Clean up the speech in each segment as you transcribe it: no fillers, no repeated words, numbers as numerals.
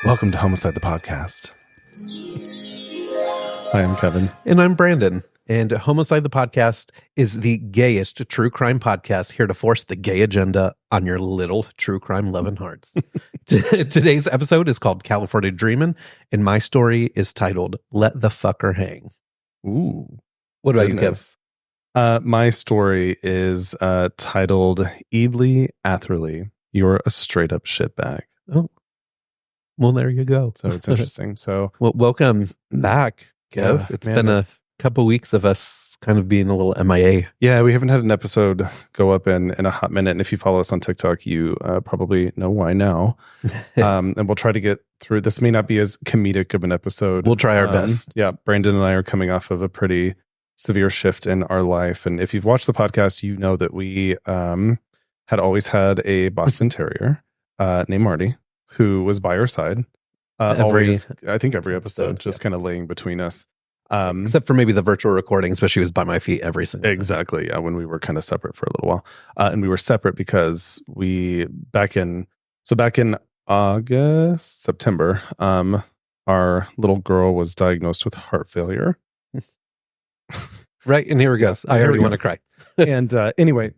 Welcome to Homicide the Podcast. Hi, I'm Kevin. And I'm Brandon. And Homicide the Podcast is the gayest true crime podcast here to force the gay agenda on your little true crime loving hearts. Today's episode is called California Dreamin', and my story is titled Let the Fucker Hang. Ooh. What about you, Kev? My story is titled Edley Atherley, You're a Straight Up Shitbag. Oh, well, there you go. So it's interesting. So, well, welcome back, Kev. Yeah, It's been a couple weeks of us kind of being a little MIA. Yeah, we haven't had an episode go up in a hot minute. And if you follow us on TikTok, you probably know why now. And we'll try to get through. This may not be as comedic of an episode. We'll try our best. Yeah, Brandon and I are coming off of a pretty severe shift in our life. And if you've watched the podcast, you know that we had always had a Boston Terrier named Mardy, who was by our side. Every episode, just kind of laying between us. Except for maybe the virtual recordings, but she was by my feet every single time. Exactly. Yeah, when we were kind of separate for a little while. And we were separate because back in September, our little girl was diagnosed with heart failure. Right, and here it goes. I already want to cry. And anyway,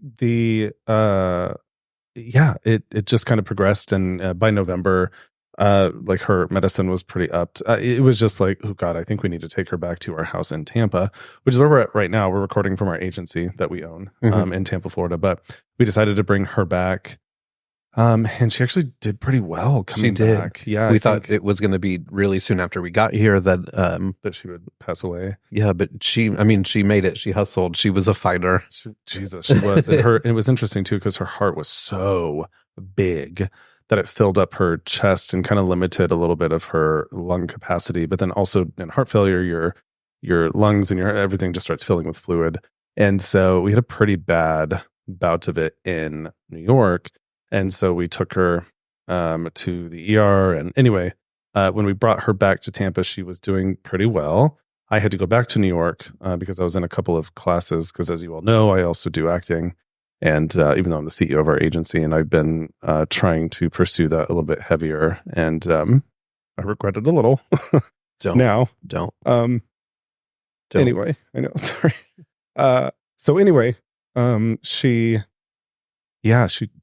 it just kind of progressed, and by November, like her medicine was pretty upped. It was just like, oh God, I think we need to take her back to our house in Tampa, which is where we're at right now. We're recording from our agency that we own in Tampa, Florida. But we decided to bring her back. And she actually did pretty well coming back. Yeah. We thought it was going to be really soon after we got here that she would pass away. Yeah, but she made it. She hustled. She was a fighter. She was. And it was interesting too, because her heart was so big that it filled up her chest and kind of limited a little bit of her lung capacity. But then also in heart failure, your lungs and your everything just starts filling with fluid. And so we had a pretty bad bout of it in New York. And so we took her to the ER. And anyway, when we brought her back to Tampa, she was doing pretty well. I had to go back to New York because I was in a couple of classes, because as you all know, I also do acting. And even though I'm the CEO of our agency, and I've been trying to pursue that a little bit heavier, and I regret it a little. Don't. Anyway, I know. Sorry. So anyway, she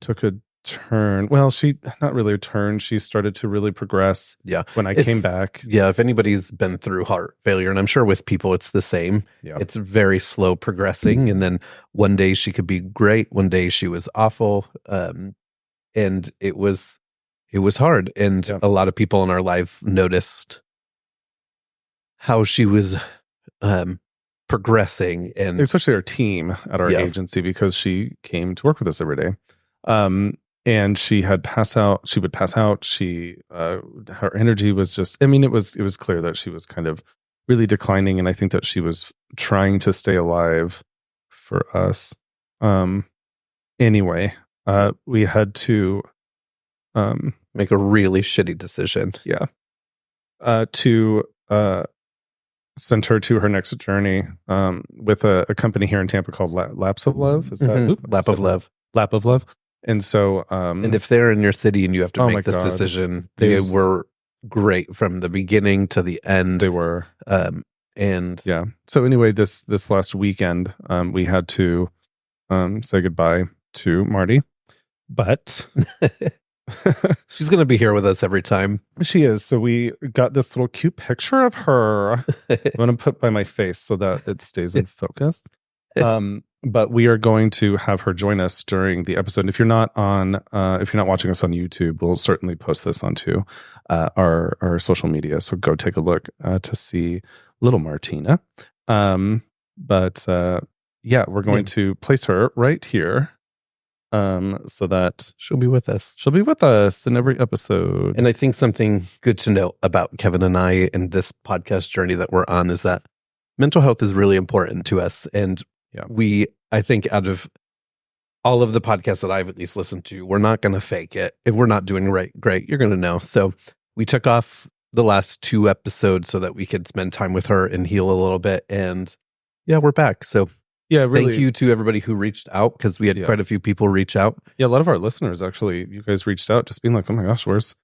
took a turn. Well, she not really a turn. She started to really progress. Yeah. When I came back. Yeah. If anybody's been through heart failure, and I'm sure with people it's the same. Yeah. It's very slow progressing, and then one day she could be great. One day she was awful, and it was hard. And a lot of people in our life noticed how she was progressing, and especially our team at our agency, because she came to work with us every day. And she would pass out. Her energy was just, it was clear that she was kind of really declining. And I think that she was trying to stay alive for us. Anyway, we had to, make a really shitty decision. Yeah. To, sent her to her next journey, with a company here in Tampa called Laps of Love. Is that Lap of Love? Lap of Love. And so, and if they're in your city and you have to make this decision, they were great from the beginning to the end. They were, and yeah. So anyway, this last weekend, we had to say goodbye to Mardy, but she's going to be here with us every time. She is. So we got this little cute picture of her. I'm going to put by my face so that it stays in focus. But we are going to have her join us during the episode. And if you're not watching us on YouTube, we'll certainly post this onto our social media. So go take a look to see little Martina. But we're going to place her right here, so that she'll be with us. She'll be with us in every episode. And I think something good to know about Kevin and I and this podcast journey that we're on is that mental health is really important to us. And I think out of all of the podcasts that I've at least listened to, we're not going to fake it. If we're not doing great, you're going to know. So we took off the last 2 episodes so that we could spend time with her and heal a little bit. And we're back. So really, thank you to everybody who reached out, because we had quite a few people reach out. Yeah, a lot of our listeners, actually, you guys reached out just being like, oh my gosh, where's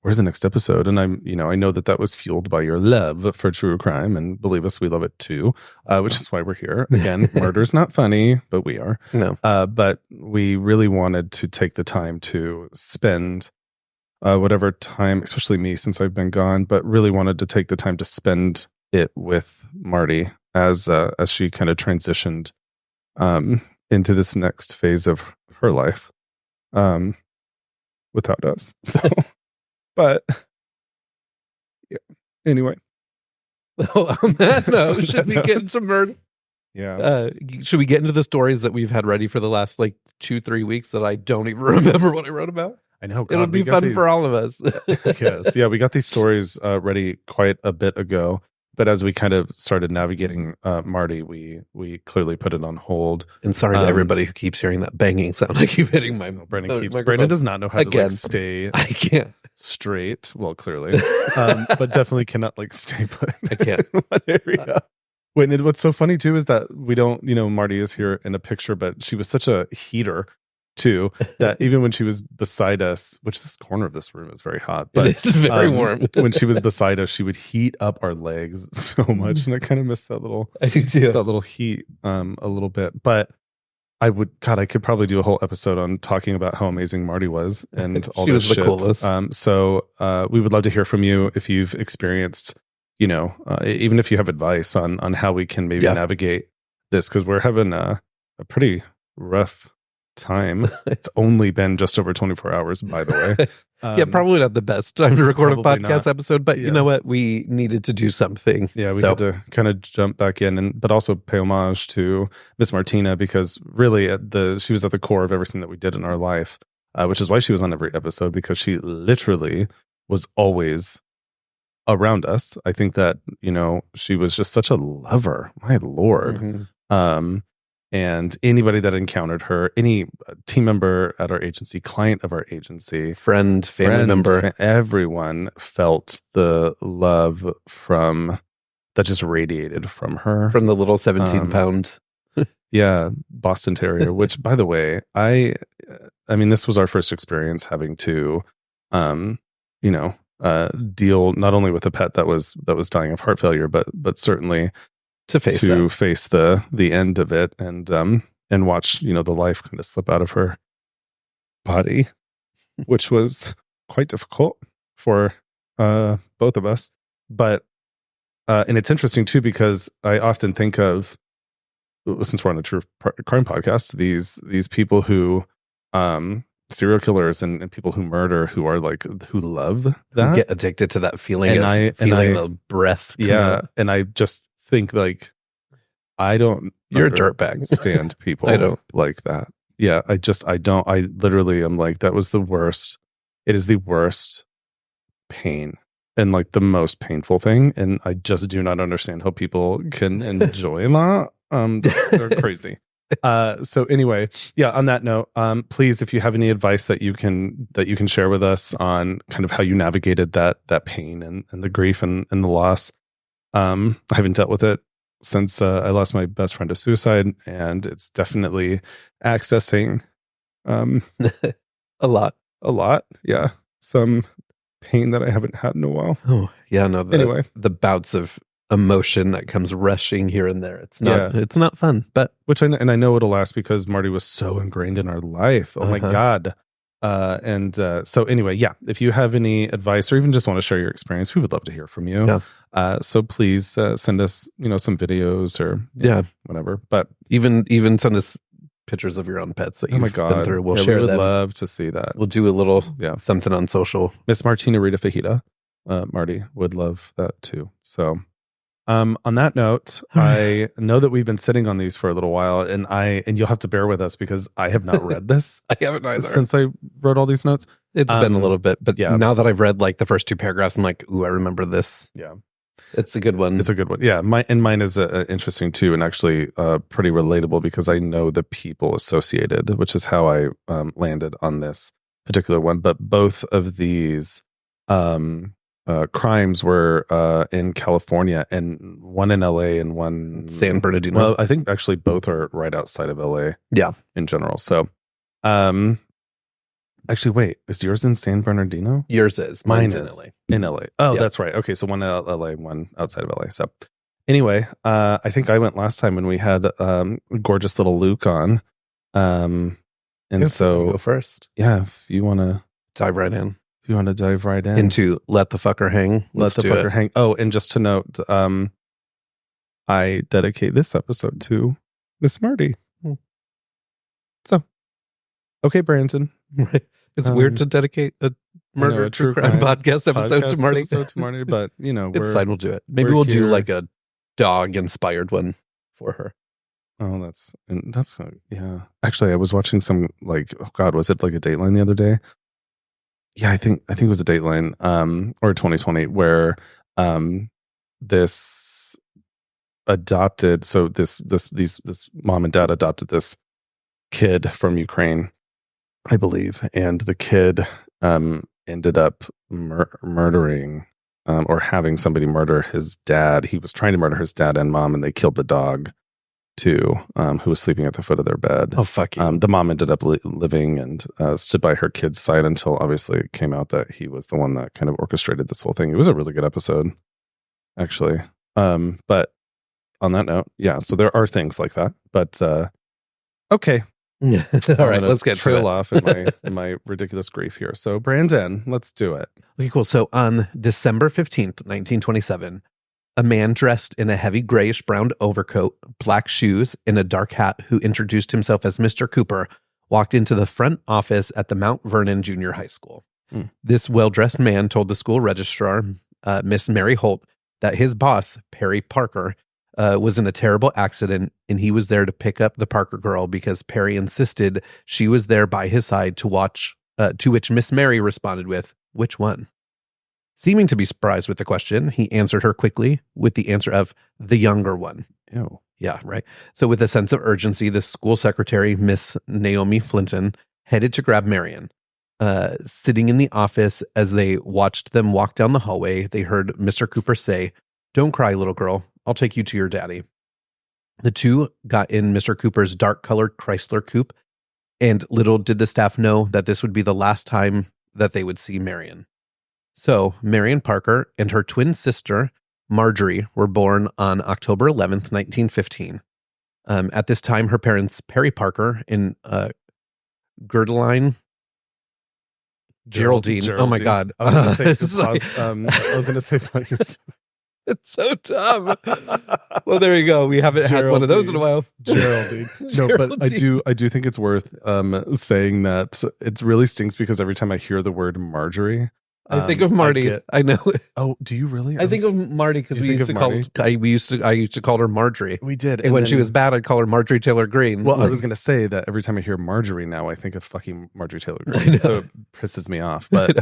where's the next episode? And I know that was fueled by your love for true crime, and believe us, we love it too, which is why we're here. Again, murder's not funny, but we are. No. But we really wanted to take the time to spend whatever time, especially me since I've been gone, but really wanted to take the time to spend it with Mardy as she kind of transitioned into this next phase of her life without us. So, but yeah. Anyway, on that note, should we get into murder? Yeah. Should we get into the stories that we've had ready for the last 2-3 weeks that I don't even remember what I wrote about? I know. It'll be fun for all of us. Yes. Yeah. We got these stories ready quite a bit ago. But as we kind of started navigating Mardy, we clearly put it on hold. And sorry to everybody who keeps hearing that banging sound. I keep hitting my Brandon does not know how to stay I can't. straight. Well, clearly. But definitely cannot stay put. I can't. In one area. What's so funny too is that we don't, Mardy is here in a picture, but she was such a heater too, that even when she was beside us, which this corner of this room is very hot, but it's very warm. When she was beside us, she would heat up our legs so much, and I kind of miss that little, I do too. That little heat a little bit. But I could probably do a whole episode on talking about how amazing Mardy was and all she this was the shit. coolest. So we would love to hear from you if you've experienced, even if you have advice on how we can maybe navigate this, because we're having a pretty rough time. It's only been just over 24 hours, by the way. Probably not the best time to record a podcast not. epised, but you know what? We needed to do something. Yeah, we had to kind of jump back in, but also pay homage to Miss Martina, because really she was at the core of everything that we did in our life, which is why she was on every episode, because she literally was always around us. I think that, she was just such a lover. My Lord. Mm-hmm. And anybody that encountered her, any team member at our agency, client of our agency, friend, family member, everyone felt the love that just radiated from her. From the little 17-pound. Yeah, Boston Terrier, which, by the way, I mean, this was our first experience having to, deal not only with a pet that was dying of heart failure, but certainly to face the end of it and watch the life kind of slip out of her body, which was quite difficult for both of us. But and it's interesting too, because I often think of, since we're on a true crime podcast, these people who serial killers and people who murder, who are who love that, get addicted to that feeling feeling the breath. Yeah, and I just think I don't. You're a dirtbag. Stand people. I don't like that. Yeah, I don't. I literally am that was the worst. It is the worst pain and the most painful thing, and I just do not understand how people can enjoy that. They're crazy. So anyway, yeah, on that note, please, if you have any advice that you can share with us on kind of how you navigated that pain and the grief and the loss. I haven't dealt with it since I lost my best friend to suicide, and it's definitely accessing a lot. Yeah, some pain that I haven't had in a while. Oh yeah, no. Anyway, the bouts of emotion that comes rushing here and there. It's not fun, but I know it'll last, because Mardy was so ingrained in our life. Oh my God. So anyway, yeah, if you have any advice or even just want to share your experience, we would love to hear from you. Yeah. So please send us, some videos or whatever. But even send us pictures of your own pets that you've been through. We'll share we would them. love to see that. We'll do a little something on social. Miss Martina Rita Fajita, Mardy would love that too. So on that note, I know that we've been sitting on these for a little while, and you'll have to bear with us, because I have not read this. I haven't either since I wrote all these notes. It's been a little bit, but now that I've read the first 2 paragraphs, I'm ooh, I remember this. Yeah, it's a good one. It's a good one. Yeah, mine is interesting too, and actually pretty relatable, because I know the people associated, which is how I landed on this particular one. But both of these crimes were in California, and one in LA and one San Bernardino. Well, I think actually both are right outside of LA. Yeah, in general. So, Actually, wait, is yours in San Bernardino? Yours is. Mine's in LA. In LA. Oh, Yep. that's right. Okay, so one in LA, one outside of LA. So anyway, I think I went last time when we had gorgeous little Luke on. And so go first. Yeah, if you want to dive right in. If you want to dive right in. Into Let the Fucker Hang. Let the Fucker Hang. Oh, and just to note, I dedicate this episode to Miss Mardy. So, okay, Brandon. It's weird to dedicate a murder true crime podcast episode to Mardy. But it's fine. We'll do it. Maybe we'll do like a dog inspired one for her. Oh, that's yeah. Actually, I was watching some was it like a Dateline the other day? Yeah, I think it was a Dateline, or 2020, where this adopted. So this mom and dad adopted this kid from Ukraine, I believe, and the kid ended up murdering or having somebody murder his dad. He was trying to murder his dad and mom, and they killed the dog too, who was sleeping at the foot of their bed. Oh, fuck you. The mom ended up living and stood by her kid's side until obviously it came out that he was the one that kind of orchestrated this whole thing. It was a really good episode, actually. But on that note, yeah, so there are things like that. But okay. All right, let's get trail off in my ridiculous grief here. So Brandon, let's do it. Okay, cool. So on December 15th, 1927, a man dressed in a heavy grayish brown overcoat, black shoes, and a dark hat, who introduced himself as Mr. Cooper, walked into the front office at the Mount Vernon Junior High School. This well-dressed man told the school registrar, Miss Mary Holt, that his boss, Perry Parker, was in a terrible accident, and he was there to pick up the Parker girl because Perry insisted she was there by his side to watch, to which Miss Mary responded with, "Which one?" Seeming to be surprised with the question, he answered her quickly with the answer of the younger one. Ew. Yeah, right. So with a sense of urgency, the school secretary, Miss Naomi Flinton, headed to grab Marion. Sitting in the office as they watched them walk down the hallway, they heard Mr. Cooper say, "Don't cry, little girl. I'll take you to your daddy." The two got in Mr. Cooper's dark-colored Chrysler coupe, and little did the staff know that this would be the last time that they would see Marion. So, Marion Parker and her twin sister, Marjorie, were born on October 11th, 1915. At this time, her parents, Perry Parker and Geraldine. Oh my God. I was going to say, it's so dumb. Well, there you go. We haven't had one of those in a while. Geraldine. No, but I do think it's worth saying that it really stinks because every time I hear the word Marjorie, I think of Mardy. I know. Oh, do you really? I think of Mardy because I used to call her Marjorie. We did. And when she was bad, I'd call her Marjorie Taylor Greene. Well, I was going to say that every time I hear Marjorie now, I think of fucking Marjorie Taylor Greene. So it pisses me off. But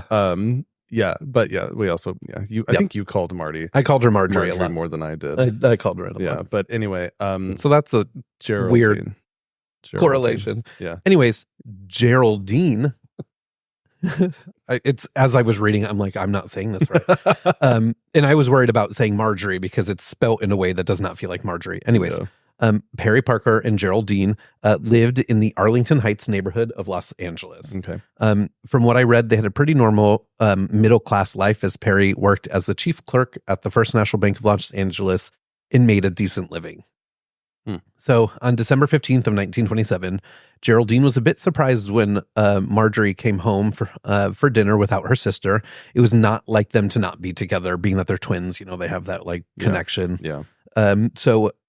we also I think you called Marty. I called her Marjorie a lot more than I did. I called her a lot. Yeah, but anyway, so that's a weird correlation. Yeah. Anyways, Geraldine. It's as I was reading, I'm like, I'm not saying this right. And I was worried about saying Marjorie because it's spelt in a way that does not feel like Marjorie. Anyways, Perry Parker and Geraldine lived in the Arlington Heights neighborhood of Los Angeles. Okay. From what I read, they had a pretty normal middle-class life as Perry worked as the chief clerk at the First National Bank of Los Angeles and made a decent living. So on December 15th of 1927, Geraldine was a bit surprised when Marjorie came home for dinner without her sister. It was not like them to not be together, being that they're twins. They have that connection. Yeah.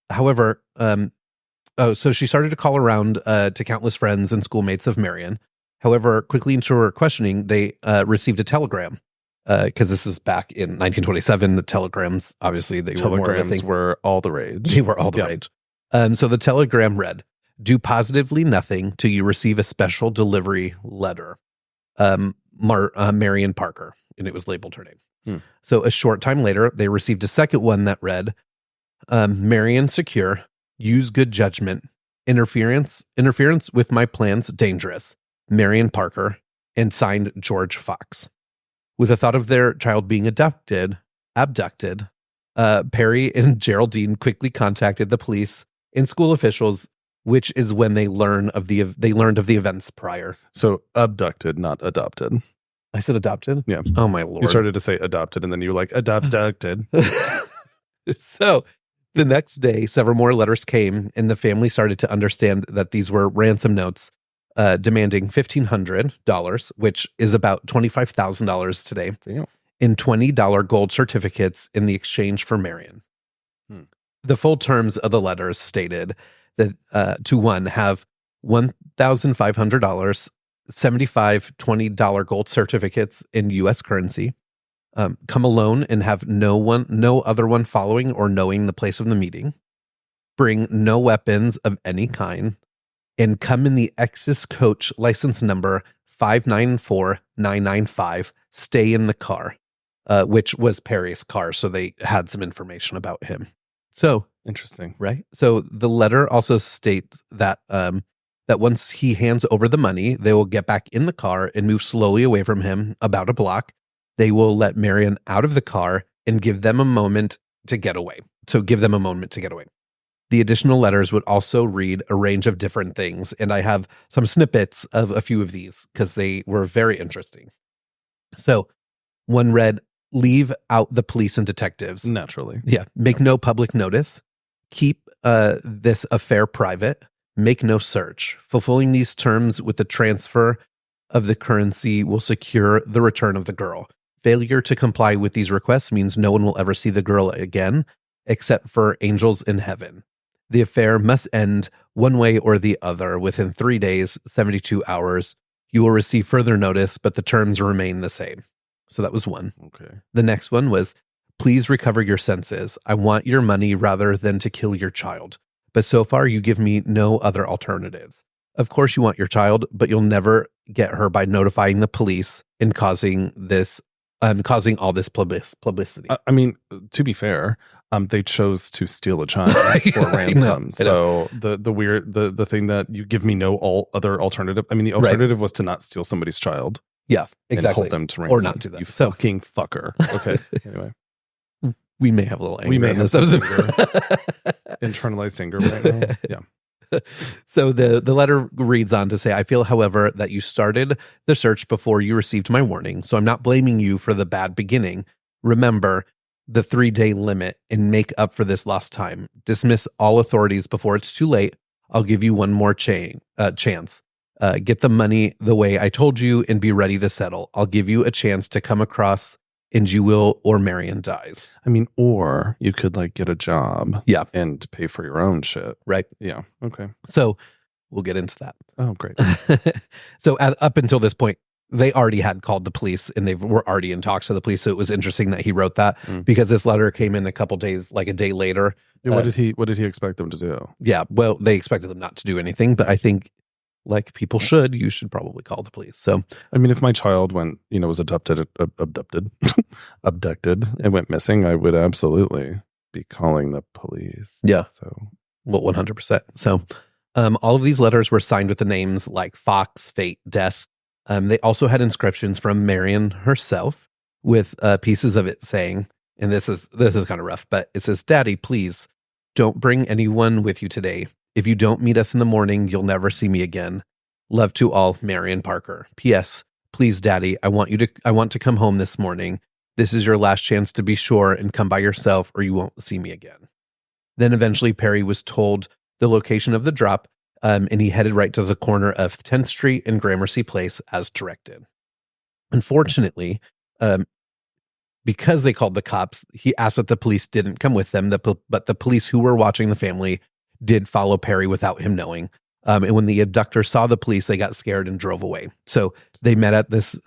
However, so she started to call around to countless friends and schoolmates of Marion. However, quickly into her questioning, they received a telegram. Because this is back in 1927. The telegrams, obviously, were all the rage. They were all the rage. So the telegram read, "Do positively nothing till you receive a special delivery letter. Marion Parker." And it was labeled her name. So a short time later, they received a second one that read, "Marion secure, use good judgment, interference with my plans dangerous, Marion Parker," and signed George Fox. With the thought of their child being abducted, Perry and Geraldine quickly contacted the police and school officials which is when they learned of the events prior. So abducted, not adopted. I said adopted? Yeah. Oh, my Lord. You started to say adopted, and then you were like, abducted. So the next day, several more letters came, and the family started to understand that these were ransom notes demanding $1,500, which is about $25,000 today, Damn. in $20 gold certificates in the exchange for Marion. The full terms of the letters stated that to one, have $1,500, 75 $20 gold certificates in U.S. currency, come alone and have no other one following or knowing the place of the meeting, bring no weapons of any kind, and come in the X's coach license number 594995, stay in the car, which was Perry's car. So they had some information about him. So interesting, right? So the letter also states that that once he hands over the money, they will get back in the car and move slowly away from him about a block. They will let Marion out of the car and give them a moment to get away. So give them a moment to get away. The additional letters would also read a range of different things, and I have some snippets of a few of these because they were very interesting. So one read, leave out the police and detectives. Naturally. Yeah. Make no public notice. Keep this affair private. Make no search. Fulfilling these terms with the transfer of the currency will secure the return of the girl. Failure to comply with these requests means no one will ever see the girl again, except for angels in heaven. The affair must end one way or the other within 3 days, 72 hours. You will receive further notice, but the terms remain the same. So that was one. Okay. The next one was, please recover your senses. I want your money rather than to kill your child. But so far you give me no other alternatives. Of course you want your child, but you'll never get her by notifying the police and causing all this publicity. I mean, to be fair, they chose to steal a child for ransom. So the thing that you give me no other alternative. I mean, the alternative was to not steal somebody's child. Yeah, exactly. And hold them to ransom. Or not do that. You fucking fucker. Okay. Anyway. We may have a little anger. We may have some anger. Internalized anger right now. Yeah. So the letter reads on to say, I feel, however, that you started the search before you received my warning, so I'm not blaming you for the bad beginning. Remember the 3-day limit and make up for this lost time. Dismiss all authorities before it's too late. I'll give you one more chance. Get the money the way I told you and be ready to settle. I'll give you a chance to come across and you will, or Marion dies. I mean, or you could like get a job. Yeah. And pay for your own shit. Right. Yeah. Okay. So we'll get into that. Oh, great. So up until this point, they already had called the police and they were already in talks with the police. So it was interesting that he wrote that because this letter came in a couple days, like a day later. Yeah, what did he expect them to do? Yeah. Well, they expected them not to do anything, but I think like people should, you should probably call the police. So, I mean, if my child went, was abducted and went missing, I would absolutely be calling the police. Yeah. So, well, 100%. So, all of these letters were signed with the names like Fox, Fate, Death. They also had inscriptions from Marion herself with pieces of it saying, and this is kind of rough, but it says, Daddy, please don't bring anyone with you today. If you don't meet us in the morning, you'll never see me again. Love to all, Marion Parker. P.S. Please, Daddy, I want to come home this morning. This is your last chance to be sure and come by yourself or you won't see me again. Then eventually Perry was told the location of the drop, and he headed right to the corner of 10th Street and Gramercy Place as directed. Unfortunately, because they called the cops, he asked that the police didn't come with them, but the police who were watching the family did follow Perry without him knowing. And when the abductors saw the police, they got scared and drove away. So they met at this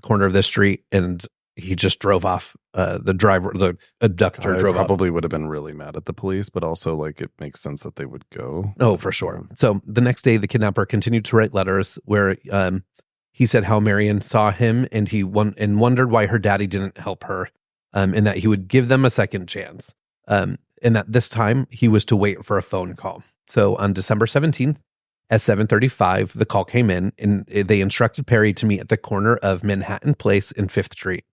corner of this street, and he just drove off. The abductor drove off. Probably would have been really mad at the police, but also like it makes sense that they would go. Oh, for sure. So the next day, the kidnapper continued to write letters where he said how Marion saw him and and wondered why her daddy didn't help her, and that he would give them a second chance. And that this time he was to wait for a phone call. So on December 17th at 7:35, the call came in and they instructed Perry to meet at the corner of Manhattan Place and 5th Street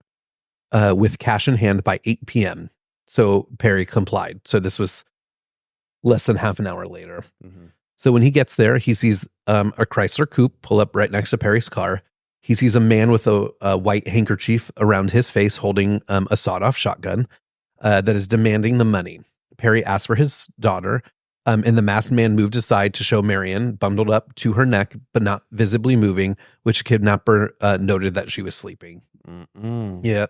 with cash in hand by 8 p.m. So Perry complied. So this was less than half an hour later. Mm-hmm. So when he gets there, he sees a Chrysler coupe pull up right next to Perry's car. He sees a man with a white handkerchief around his face holding a sawed-off shotgun that is demanding the money. Perry asks for his daughter, and the masked man moved aside to show Marion, bundled up to her neck, but not visibly moving, which kidnapper noted that she was sleeping. Yeah.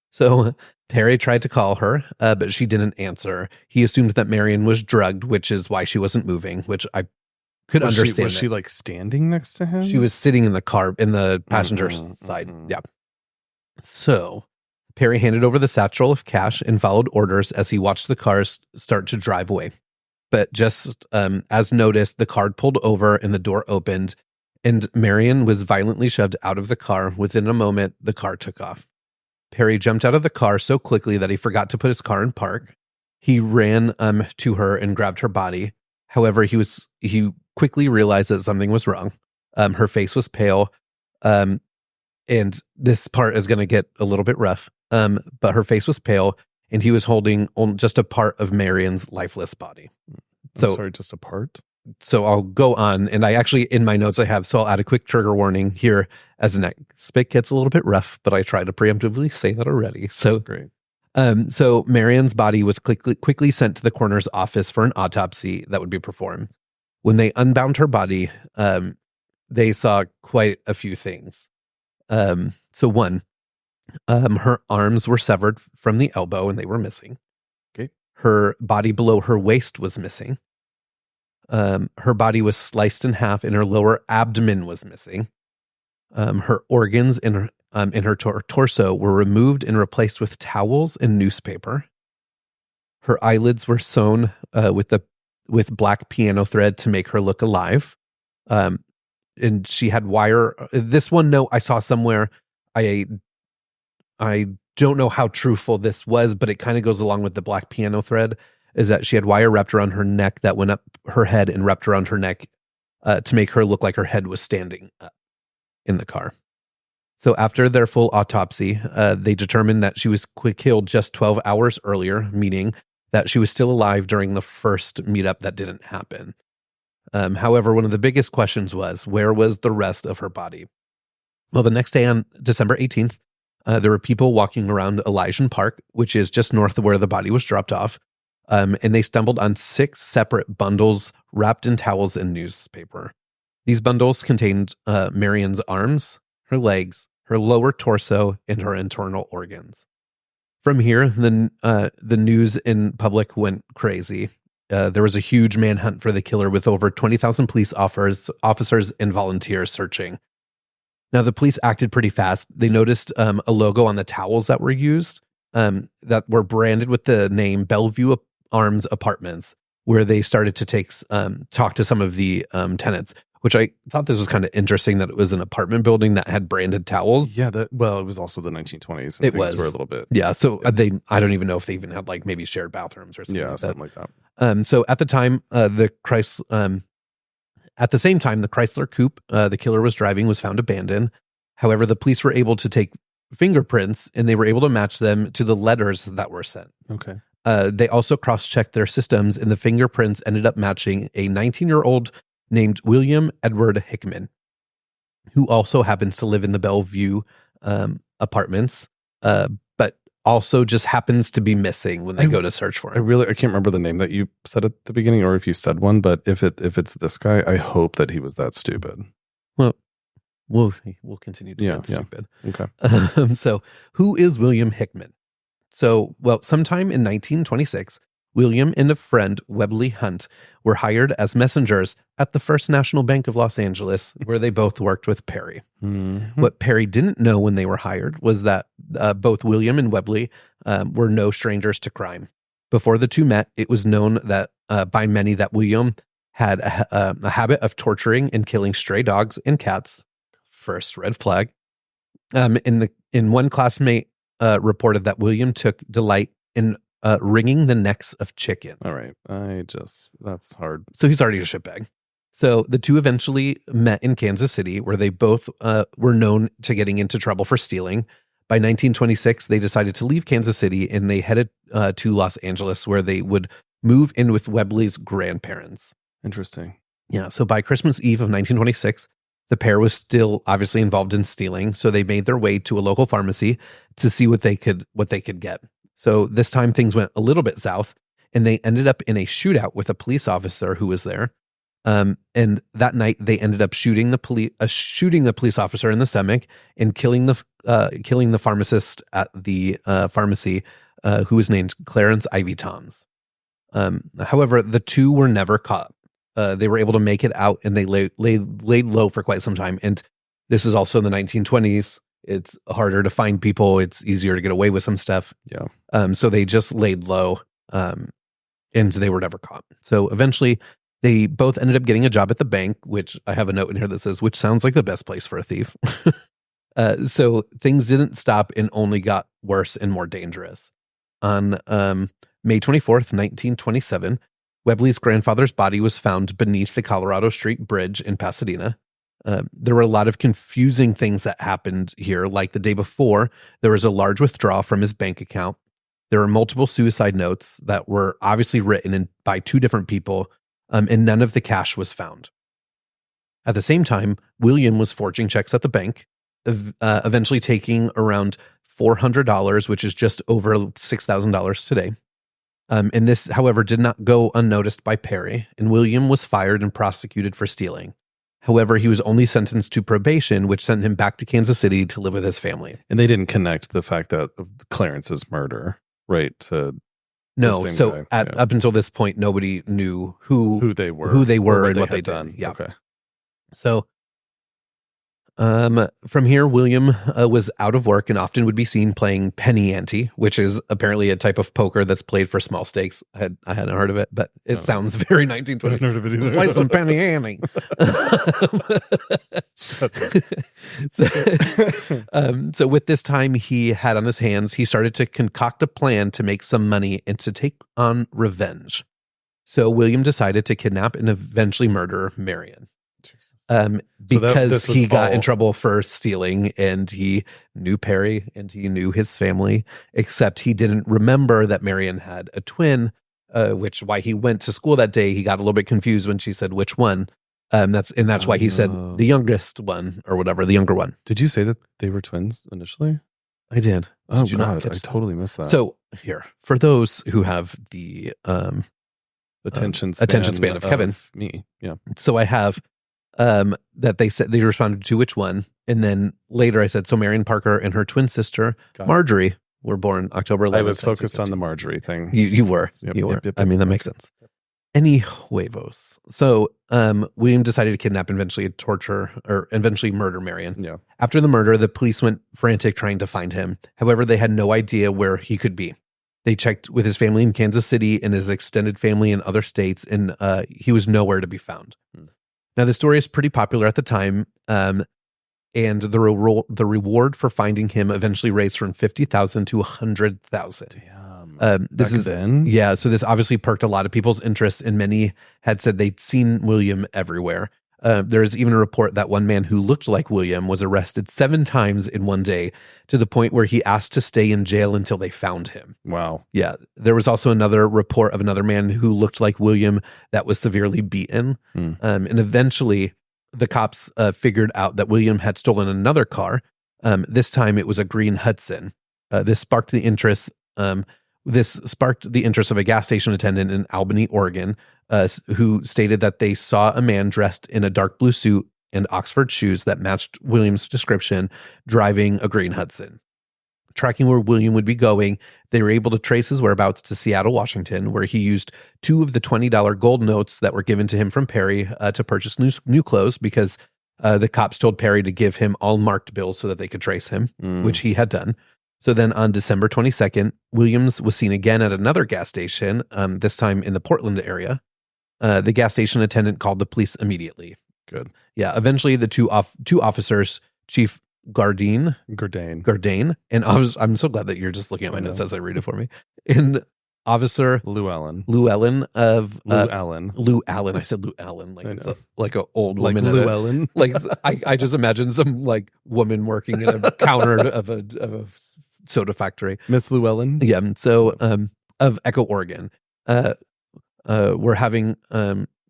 So Perry tried to call her, but she didn't answer. He assumed that Marion was drugged, which is why she wasn't moving, which I could understand. Was she like standing next to him? She was sitting in the car, in the passenger side. Yeah. So Perry handed over the satchel of cash and followed orders as he watched the cars start to drive away. But just as noticed, the car pulled over and the door opened, and Marion was violently shoved out of the car. Within a moment, the car took off. Perry jumped out of the car so quickly that he forgot to put his car in park. He ran to her and grabbed her body. However, he quickly realized that something was wrong. Her face was pale, and this part is going to get a little bit rough. But her face was pale, and he was holding just a part of Marion's lifeless body. Just a part? So I'll go on, and I actually, in my notes, I'll add a quick trigger warning here as the next bit gets a little bit rough, but I try to preemptively say that already. So great. So Marion's body was quickly sent to the coroner's office for an autopsy that would be performed. When they unbound her body, they saw quite a few things. So one, her arms were severed from the elbow and they were missing. Okay. Her body below her waist was missing. Her body was sliced in half and her lower abdomen was missing. Her organs in her torso were removed and replaced with towels and newspaper. Her eyelids were sewn with black piano thread to make her look alive. And she had wire. This one note I saw somewhere. I don't know how truthful this was, but it kind of goes along with the black piano thread, is that she had wire wrapped around her neck that went up her head and wrapped around her neck to make her look like her head was standing up in the car. So after their full autopsy, they determined that she was killed just 12 hours earlier, meaning that she was still alive during the first meetup that didn't happen. However, one of the biggest questions was, where was the rest of her body? Well, the next day on December 18th, there were people walking around Elysian Park, which is just north of where the body was dropped off. And they stumbled on 6 separate bundles wrapped in towels and newspaper. These bundles contained Marion's arms, her legs, her lower torso, and her internal organs. From here, the news in public went crazy. There was a huge manhunt for the killer with over 20,000 police officers and volunteers searching. Now, the police acted pretty fast. They noticed a logo on the towels that were used that were branded with the name Bellevue Arms Apartments, where they started to talk to some of the tenants, which I thought this was kind of interesting that it was an apartment building that had branded towels. Yeah, it was also the 1920s. And it was. Were a little bit. Yeah, so I don't even know if they even had like maybe shared bathrooms or something. Yeah, like something like that. So at the time, the same time, the Chrysler coupe the killer was driving was found abandoned. However, the police were able to take fingerprints and they were able to match them to the letters that were sent. Okay. They also cross-checked their systems, and the fingerprints ended up matching a 19-year-old named William Edward Hickman, who also happens to live in the Bellevue apartments, but also just happens to be missing when they go to search for him. I can't remember the name that you said at the beginning, or if you said one, but if it's this guy, I hope that he was that stupid. Well, we'll continue to get stupid. Okay. So who is William Hickman? So, sometime in 1926, William and a friend, Webley Hunt, were hired as messengers at the First National Bank of Los Angeles, where they both worked with Perry. Mm-hmm. What Perry didn't know when they were hired was that both William and Webley were no strangers to crime. Before the two met, it was known that by many that William had a habit of torturing and killing stray dogs and cats. First red flag. In one classmate reported that William took delight in wringing the necks of chickens. All right. That's hard. So he's already a shitbag. So the two eventually met in Kansas City, where they both were known to getting into trouble for stealing. By 1926, they decided to leave Kansas City and they headed to Los Angeles, where they would move in with Webley's grandparents. Interesting. Yeah, so by Christmas Eve of 1926, the pair was still obviously involved in stealing, so they made their way to a local pharmacy to see what they could get. So this time things went a little bit south, and they ended up in a shootout with a police officer who was there. And that night they ended up shooting the police officer in the stomach and killing the pharmacist at the pharmacy, who was named Clarence Ivy Toms. However, the two were never caught. They were able to make it out, and they laid low for quite some time. And this is also in the 1920s. It's harder to find people. It's easier to get away with some stuff. Yeah. So they just laid low, and they were never caught. So eventually, they both ended up getting a job at the bank, which I have a note in here that says, which sounds like the best place for a thief. So things didn't stop and only got worse and more dangerous. On May 24th, 1927, Webley's grandfather's body was found beneath the Colorado Street Bridge in Pasadena. There were a lot of confusing things that happened here. Like the day before, there was a large withdrawal from his bank account. There were multiple suicide notes that were obviously written by two different people, and none of the cash was found. At the same time, William was forging checks at the bank, eventually taking around $400, which is just over $6,000 today. And this, however, did not go unnoticed by Perry, and William was fired and prosecuted for stealing. However, he was only sentenced to probation, which sent him back to Kansas City to live with his family. And they didn't connect the fact that Clarence's murder, right? No, so up until this point, nobody knew who they were, and what they'd done. Yeah. Okay. So from here, William was out of work and often would be seen playing penny ante, which is apparently a type of poker that's played for small stakes. I hadn't heard of it, but it sounds very 1920s. I haven't heard of it either. Let's play some penny ante. So with this time he had on his hands, he started to concoct a plan to make some money and to take on revenge. So William decided to kidnap and eventually murder Marion. Because he got in trouble for stealing, and he knew Perry and he knew his family, except he didn't remember that Marion had a twin, which why he went to school that day. He got a little bit confused when she said which one. That's why he said the youngest one or whatever, the younger one. Did you say that they were twins initially? I did. Oh, God, I totally missed that. So here, for those who have the attention span of Kevin, me, yeah. So I have that they said they responded to which one, and then later I said so Marion Parker and her twin sister Marjorie were born October 11th. I was focused on the Marjorie thing. You were. Yep. I mean, that makes sense. Any huevos. So William decided to kidnap and eventually murder Marion. Yeah. After the murder, the police went frantic trying to find him. However, they had no idea where he could be. They checked with his family in Kansas City and his extended family in other states, and he was nowhere to be found. Now, the story is pretty popular at the time, and the reward for finding him eventually raised from $50,000 to $100,000. Damn. Then? Yeah. So this obviously perked a lot of people's interest, and many had said they'd seen William everywhere. There is even a report that one man who looked like William was arrested 7 times in one day, to the point where he asked to stay in jail until they found him. Wow. Yeah. There was also another report of another man who looked like William that was severely beaten. And eventually the cops figured out that William had stolen another car. This time it was a green Hudson. This sparked the interest of a gas station attendant in Albany, Oregon, who stated that they saw a man dressed in a dark blue suit and Oxford shoes that matched William's description, driving a green Hudson. Tracking where William would be going, they were able to trace his whereabouts to Seattle, Washington, where he used 2 of the $20 gold notes that were given to him from Perry to purchase new clothes, because the cops told Perry to give him all marked bills so that they could trace him, which he had done. So then on December 22nd, Williams was seen again at another gas station, this time in the Portland area. The gas station attendant called the police immediately. Good. Yeah. Eventually, the two officers, Chief Gardain, and I'm so glad that you're just looking at my notes as I read it for me. And Officer Llewellyn. Lou Allen. I said Lou Allen, like an old woman. Like Llewellyn. I just imagine some like woman working in a counter of a soda factory. Miss Llewellyn. Yeah. So of Echo, Oregon. We're having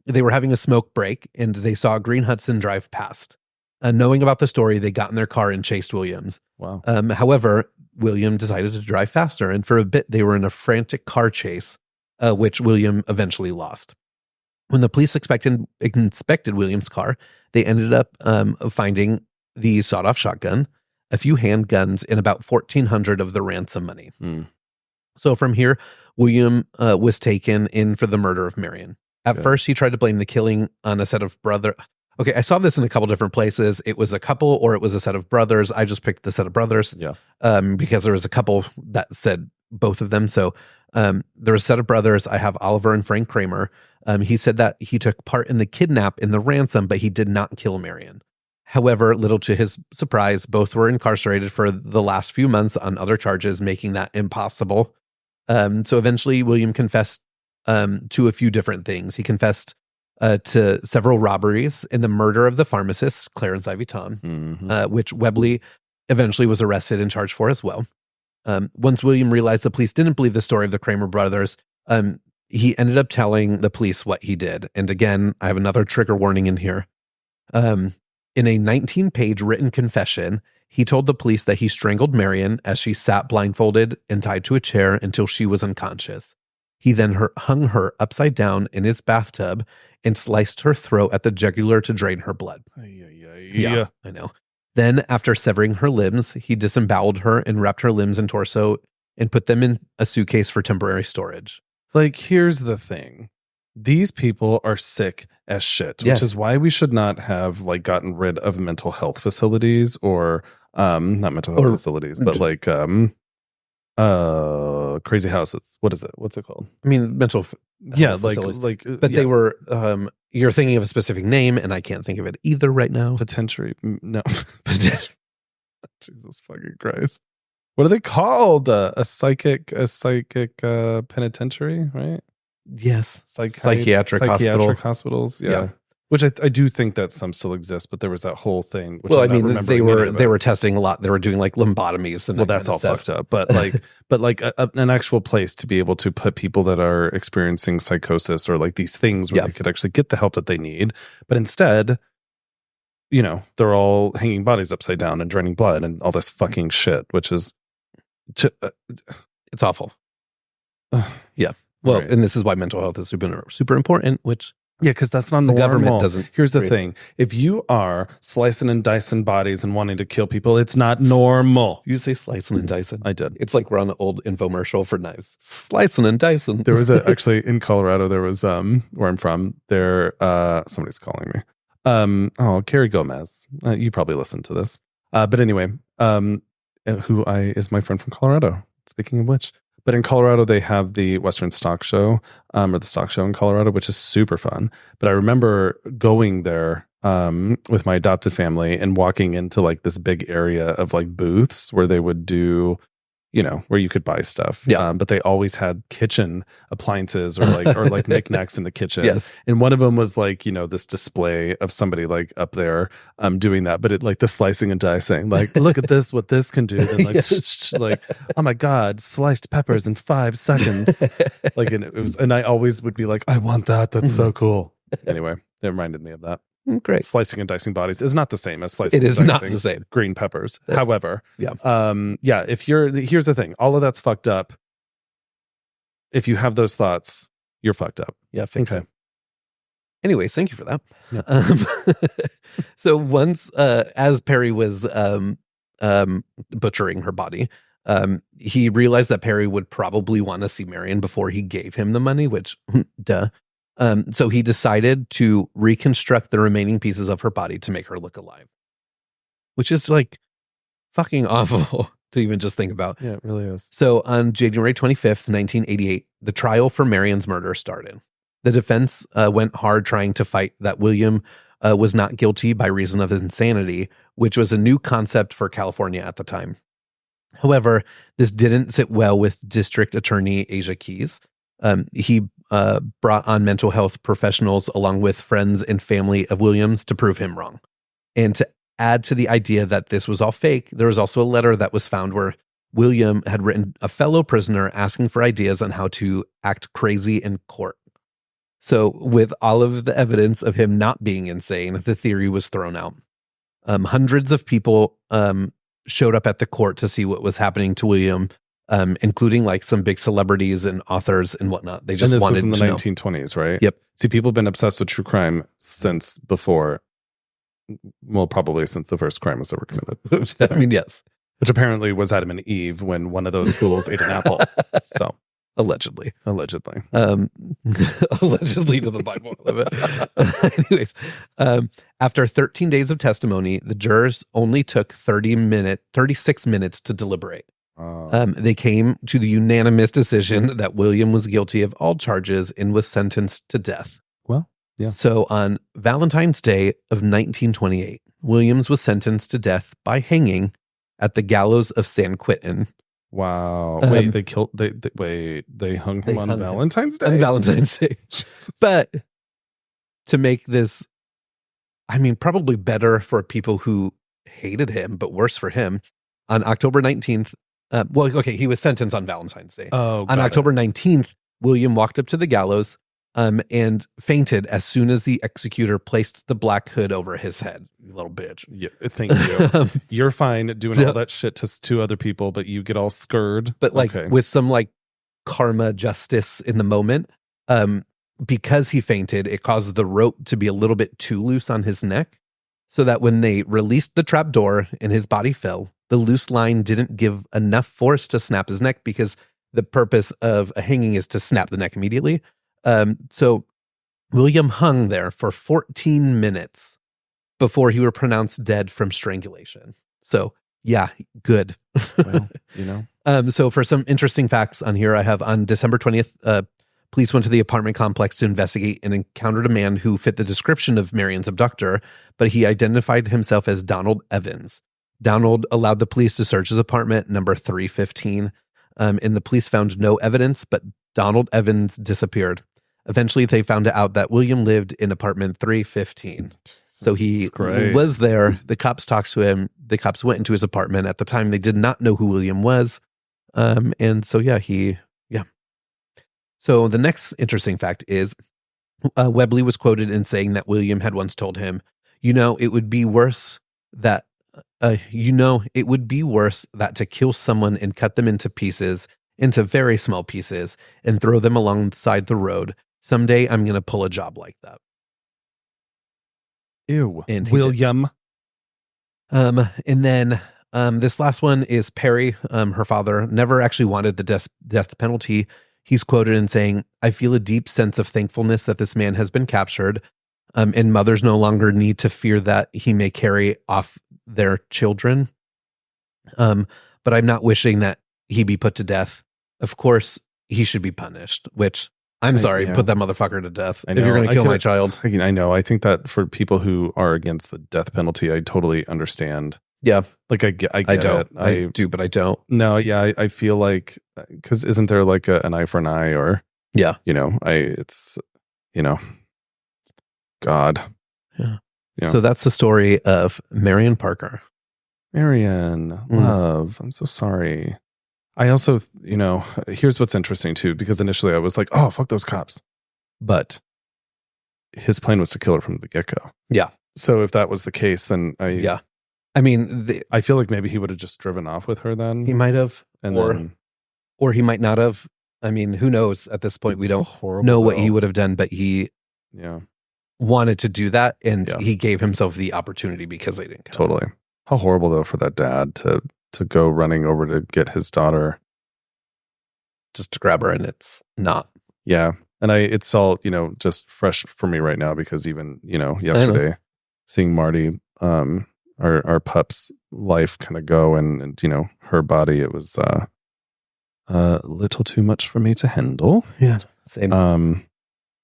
they were having a smoke break and they saw a green Hudson drive past. Knowing about the story, they got in their car and chased Williams. Wow. However, William decided to drive faster, and for a bit they were in a frantic car chase, which William eventually lost. When the police inspected William's car, they ended up finding the sawed-off shotgun, a few handguns, and about $1,400 of the ransom money. So from here, William was taken in for the murder of Marion. At first, he tried to blame the killing on a set of brothers. Okay, I saw this in a couple different places. It was a couple or it was a set of brothers. I just picked the set of brothers because there was a couple that said both of them. So there was a set of brothers. I have Oliver and Frank Kramer. He said that he took part in the kidnap and the ransom, but he did not kill Marion. However, little to his surprise, both were incarcerated for the last few months on other charges, making that impossible. So eventually, William confessed to a few different things. He confessed to several robberies and the murder of the pharmacist, Clarence Ivy Tom, which Webley eventually was arrested and charged for as well. Once William realized the police didn't believe the story of the Kramer brothers, he ended up telling the police what he did. And again, I have another trigger warning in here. In a 19-page written confession, he told the police that he strangled Marion as she sat blindfolded and tied to a chair until she was unconscious. He then hung her upside down in his bathtub and sliced her throat at the jugular to drain her blood. Yeah, I know. Then, after severing her limbs, he disemboweled her and wrapped her limbs and torso and put them in a suitcase for temporary storage. Like, here's the thing. These people are sick as shit, which is why we should not have like gotten rid of mental health facilities or not mental health facilities, but like crazy houses. What is it? What's it called? I mean, mental facilities. But they were you're thinking of a specific name and I can't think of it either right now. Potentially. No. Jesus fucking Christ. What are they called? A psychic penitentiary, right? Yes. Psychiatric hospitals. Yeah. Which I do think that some still exist, but there was that whole thing. Which they were testing a lot. They were doing like lobotomies and that's all fucked up. But like, an actual place to be able to put people that are experiencing psychosis or like these things where they could actually get the help that they need. But instead, you know, they're all hanging bodies upside down and draining blood and all this fucking shit, which is it's awful. Yeah. Well, and this is why mental health is super important, which because that's not normal. The government doesn't. Here's the thing. If you are slicing and dicing bodies and wanting to kill people, it's not normal. You say slicing and dicing? I did. It's like we're on an old infomercial for knives. Slicing and dicing. There was actually in Colorado, there was where I'm from, there somebody's calling me. Carrie Gomez. You probably listened to this. But anyway, who is my friend from Colorado. Speaking of which. But in Colorado, they have the Western Stock Show, or the Stock Show in Colorado, which is super fun. But I remember going there with my adopted family and walking into like this big area of like booths where they would do, you know, where you could buy stuff. Yeah. But they always had kitchen appliances or like knickknacks in the kitchen. Yes. And one of them was like, you know, this display of somebody like up there doing that. But it like the slicing and dicing, like, look at this, what this can do. And like, like, oh my God, sliced peppers in 5 seconds. Like, and it was, and I always would be like, I want that. That's so cool. Anyway, it reminded me of that. Great. Slicing and dicing bodies is not the same as slicing. It is not the same. Green peppers. However, here's the thing. All of that's fucked up. If you have those thoughts, you're fucked up. Yeah, fix it. Anyways, thank you for that. Yeah. So once, as Perry was butchering her body, he realized that Perry would probably want to see Marion before he gave him the money, which, duh. So he decided to reconstruct the remaining pieces of her body to make her look alive, which is like fucking awful to even just think about. Yeah, it really is. So on January 25th, 1988, the trial for Marion's murder started. The defense went hard trying to fight that William was not guilty by reason of insanity, which was a new concept for California at the time. However, this didn't sit well with District Attorney Asia Keys. He brought on mental health professionals along with friends and family of Williams to prove him wrong. And to add to the idea that this was all fake, there was also a letter that was found where William had written a fellow prisoner asking for ideas on how to act crazy in court. So with all of the evidence of him not being insane, the theory was thrown out. Hundreds of people showed up at the court to see what was happening to William, including like some big celebrities and authors and whatnot. They just and this wanted was to in the know. 1920s, right? Yep. See, people have been obsessed with true crime since before. Well, probably since the first crime was ever committed. I mean, yes. Which apparently was Adam and Eve when one of those fools ate an apple. So allegedly. Allegedly to the Bible. Anyways, after 13 days of testimony, the jurors only took 36 minutes to deliberate. They came to the unanimous decision that William was guilty of all charges and was sentenced to death. Well, yeah. So on Valentine's Day of 1928, Williams was sentenced to death by hanging at the gallows of San Quentin. Wow. Wait, they hung him on Valentine's Day? On Valentine's Day. But to make this, I mean, probably better for people who hated him, but worse for him, on October 19th, he was sentenced on Valentine's Day. Oh, on October 19th, William walked up to the gallows and fainted as soon as the executor placed the black hood over his head. You little bitch. Yeah, thank you. You're fine doing all that shit to other people, but you get all scared. But with some like karma justice in the moment, because he fainted, it caused the rope to be a little bit too loose on his neck, so that when they released the trap door and his body fell, the loose line didn't give enough force to snap his neck, because the purpose of a hanging is to snap the neck immediately. So William hung there for 14 minutes before he were pronounced dead from strangulation. So yeah, good. Well, So for some interesting facts on here, I have on December 20th, police went to the apartment complex to investigate and encountered a man who fit the description of Marion's abductor, but he identified himself as Donald Evans. Donald allowed the police to search his apartment, number 315, and the police found no evidence, but Donald Evans disappeared. Eventually, they found out that William lived in apartment 315. So he was there. The cops talked to him. The cops went into his apartment. At the time, they did not know who William was. And so, So the next interesting fact is Webley was quoted in saying that William had once told him, it would be worse that to kill someone and cut them into pieces, into very small pieces, and throw them alongside the road. Someday I'm going to pull a job like that. Ew. And William. And then this last one is Perry. Her father never actually wanted the death penalty. He's quoted in saying, "I feel a deep sense of thankfulness that this man has been captured, and mothers no longer need to fear that he may carry off their children. But I'm not wishing that he be put to death. Of course, he should be punished," which I'm sorry, put that motherfucker to death if you're going to kill my child. I know. I think that for people who are against the death penalty, I totally understand. Yeah. Like I get don't. it. I do, but I don't. No, yeah. I feel like, because isn't there like an eye for an eye, or, God. Yeah. So that's the story of Marion Parker. Marion, love. I'm so sorry. I also, here's what's interesting too, because initially I was like, oh, fuck those cops. But his plan was to kill her from the get-go. Yeah. So if that was the case, then I mean, I feel like maybe he would have just driven off with her then. He might have. And or he might not have. I mean, who knows at this point? We don't know what he would have done, but he wanted to do that, and he gave himself the opportunity because they didn't kill him. Totally. How horrible, though, for that dad to go running over to get his daughter. Just to grab her, and it's not. Yeah. And it's all, just fresh for me right now, because even, yesterday, seeing Mardy, our pup's life kind of go, and her body, it was a little too much for me to handle. Yeah. Same.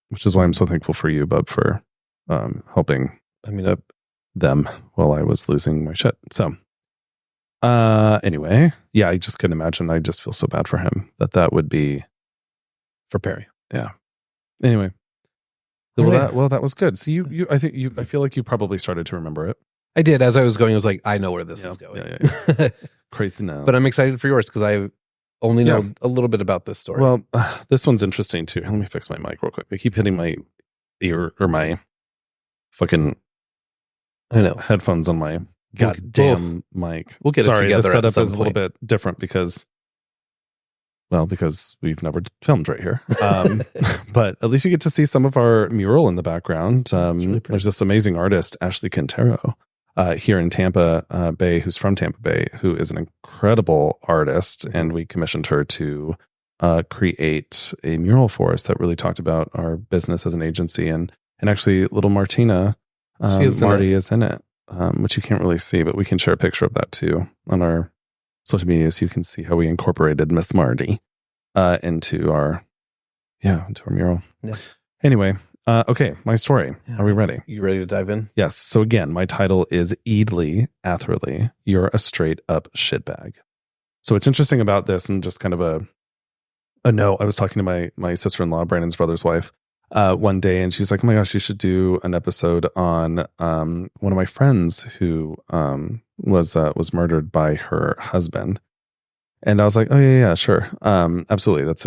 Which is why I'm so thankful for you, Bub, for helping them while I was losing my shit. So anyway, I just couldn't imagine. I just feel so bad for him that would be for Perry. Yeah. Anyway. That was good. So I feel like you probably started to remember it. I did. As I was going, I was like, I know where this is going. Yeah. Crazy now. But I'm excited for yours, because I only know a little bit about this story. Well, this one's interesting too. Let me fix my mic real quick. I keep hitting my ear or my fucking headphones on my goddamn mic. We'll get it together. The setup is a little bit different because we've never filmed right here. But at least you get to see some of our mural in the background. Really there's this amazing artist, Ashley Quintero, here in Tampa Bay, who's from Tampa Bay, who is an incredible artist. And we commissioned her to create a mural for us that really talked about our business as an agency. And actually, little Martina, Mardy is in it, which you can't really see, but we can share a picture of that too on our social media, so you can see how we incorporated Miss Mardy into our mural. Yeah. Anyway, okay, my story. Yeah. Are we ready? You ready to dive in? Yes. So again, my title is Eadley Atherley. You're a straight up shitbag. So what's interesting about this, and just kind of a note, I was talking to my sister-in-law, Brandon's brother's wife, one day, and she's like, "Oh my gosh, you should do an episode on one of my friends who was murdered by her husband." And I was like, "Oh yeah, sure, absolutely. That's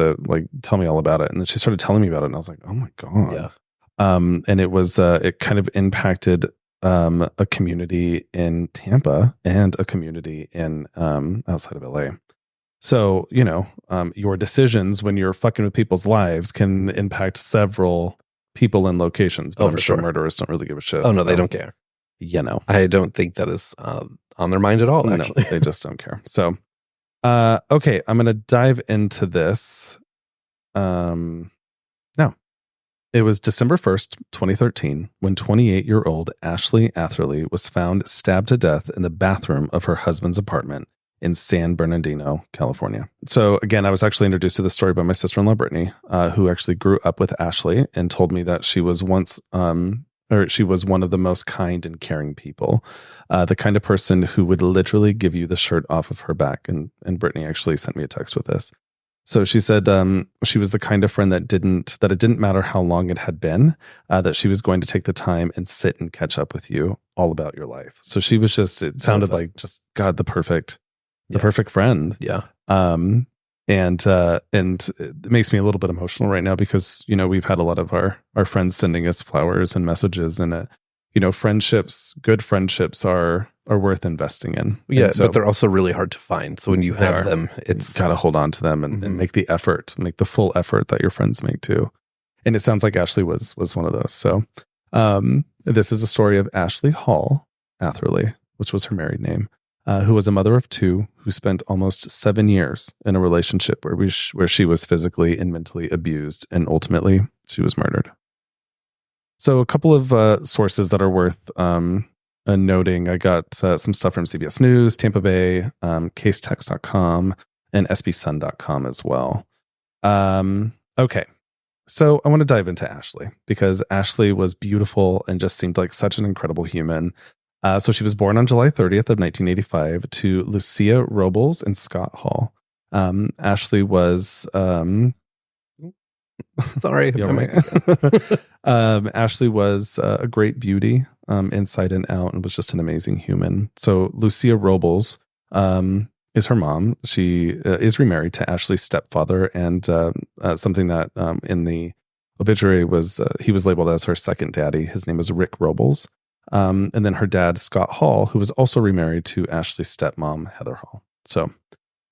tell me all about it." And then she started telling me about it, and I was like, "Oh my god!" Yeah. And it was it kind of impacted a community in Tampa and a community in outside of LA. So, your decisions when you're fucking with people's lives can impact several people and locations. But for sure. Murderers don't really give a shit. Oh, no, they don't care. I don't think that is on their mind at all, actually. No, they just don't care. So, okay, I'm going to dive into this. Now, it was December 1st, 2013, when 28-year-old Ashley Atherley was found stabbed to death in the bathroom of her husband's apartment in San Bernardino, California. So again, I was actually introduced to this story by my sister-in-law, Brittany, who actually grew up with Ashley and told me that she was she was one of the most kind and caring people, the kind of person who would literally give you the shirt off of her back. And Brittany actually sent me a text with this. So she said she was the kind of friend that it didn't matter how long it had been, that she was going to take the time and sit and catch up with you all about your life. So she was it sounded like just God, the perfect friend. Yeah. And it makes me a little bit emotional right now because, we've had a lot of our friends sending us flowers and messages, and, friendships, good friendships are worth investing in. Yeah. But they're also really hard to find. So when you have them, it's got to hold on to them and make the effort, make the full effort that your friends make too. And it sounds like Ashley was one of those. So, this is a story of Ashley Hall Atherley, which was her married name. Who was a mother of two, who spent almost 7 years in a relationship where she was physically and mentally abused, and ultimately she was murdered. So a couple of sources that are worth noting. I got some stuff from CBS News, Tampa Bay, casetext.com, and sbsun.com as well. Okay. So I want to dive into Ashley because Ashley was beautiful and just seemed like such an incredible human. So she was born on July 30th of 1985 to Lucia Robles and Scott Hall. Ashley was sorry. Ashley was a great beauty inside and out, and was just an amazing human. So Lucia Robles is her mom. She is remarried to Ashley's stepfather, and something that in the obituary was he was labeled as her second daddy. His name is Rick Robles. And then her dad, Scott Hall, who was also remarried to Ashley's stepmom, Heather Hall. So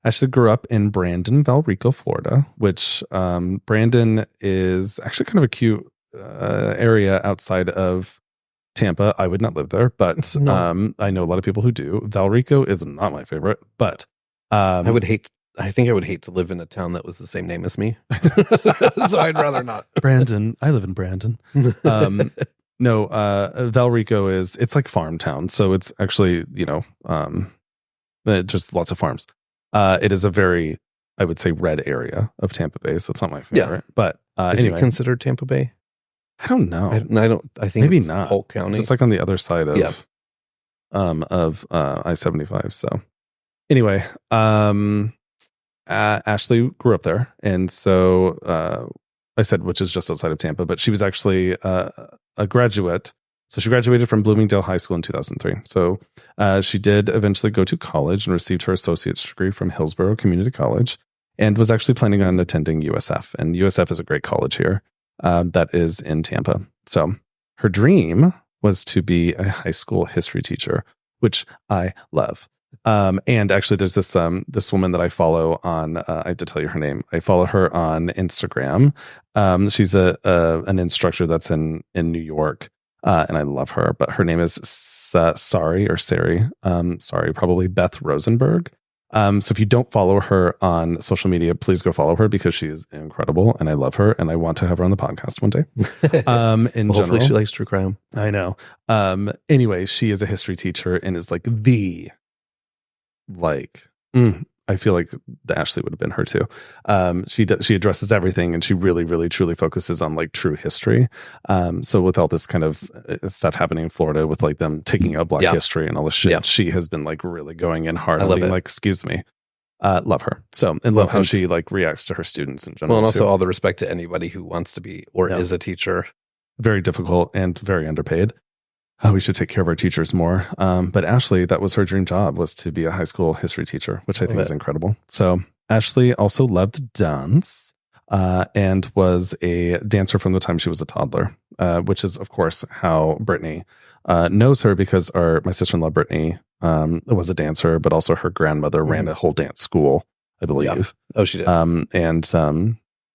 Ashley grew up in Brandon, Valrico, Florida, which Brandon is actually kind of a cute area outside of Tampa. I would not live there, but no. I know a lot of people who do. Valrico is not my favorite, but I think I would hate to live in a town that was the same name as me. So I'd rather not. Brandon. I live in Brandon. No, Valrico it's like farm town. So it's actually, just lots of farms. It is a very, I would say, red area of Tampa Bay. So it's not my favorite. Yeah. But is it considered Tampa Bay? I don't know. I think maybe it's not. Polk County. It's like on the other side of I-75. So anyway, Ashley grew up there. And so I said, which is just outside of Tampa, but she was actually a graduate. So she graduated from Bloomingdale High School in 2003. So she did eventually go to college and received her associate's degree from Hillsborough Community College, and was actually planning on attending USF. And USF is a great college here. that is in Tampa. So her dream was to be a high school history teacher, which I love. And actually there's this woman that I follow on, I have to tell you her name. I follow her on Instagram. She's an instructor that's in New York. And I love her, but her name is probably Beth Rosenberg. So if you don't follow her on social media, please go follow her because she is incredible and I love her and I want to have her on the podcast one day. Hopefully she likes true crime. I know. Anyway, she is a history teacher and is I feel like the Ashley would have been her too. She addresses everything and she really, really, truly focuses on like true history. So with all this kind of stuff happening in Florida with like them taking out Black history and all this shit, she has been like really going in hard and being like, excuse me. Love her. So, and love how she like reacts to her students in general. Well, and also all the respect to anybody who wants to be or is a teacher. Very difficult and very underpaid. We should take care of our teachers more. But Ashley, that was her dream job, was to be a high school history teacher, which I think is incredible. So Ashley also loved dance and was a dancer from the time she was a toddler, which is, of course, how Brittany knows her because my sister-in-law, Brittany, was a dancer, but also her grandmother ran a whole dance school, I believe. Yeah. Oh, she did. And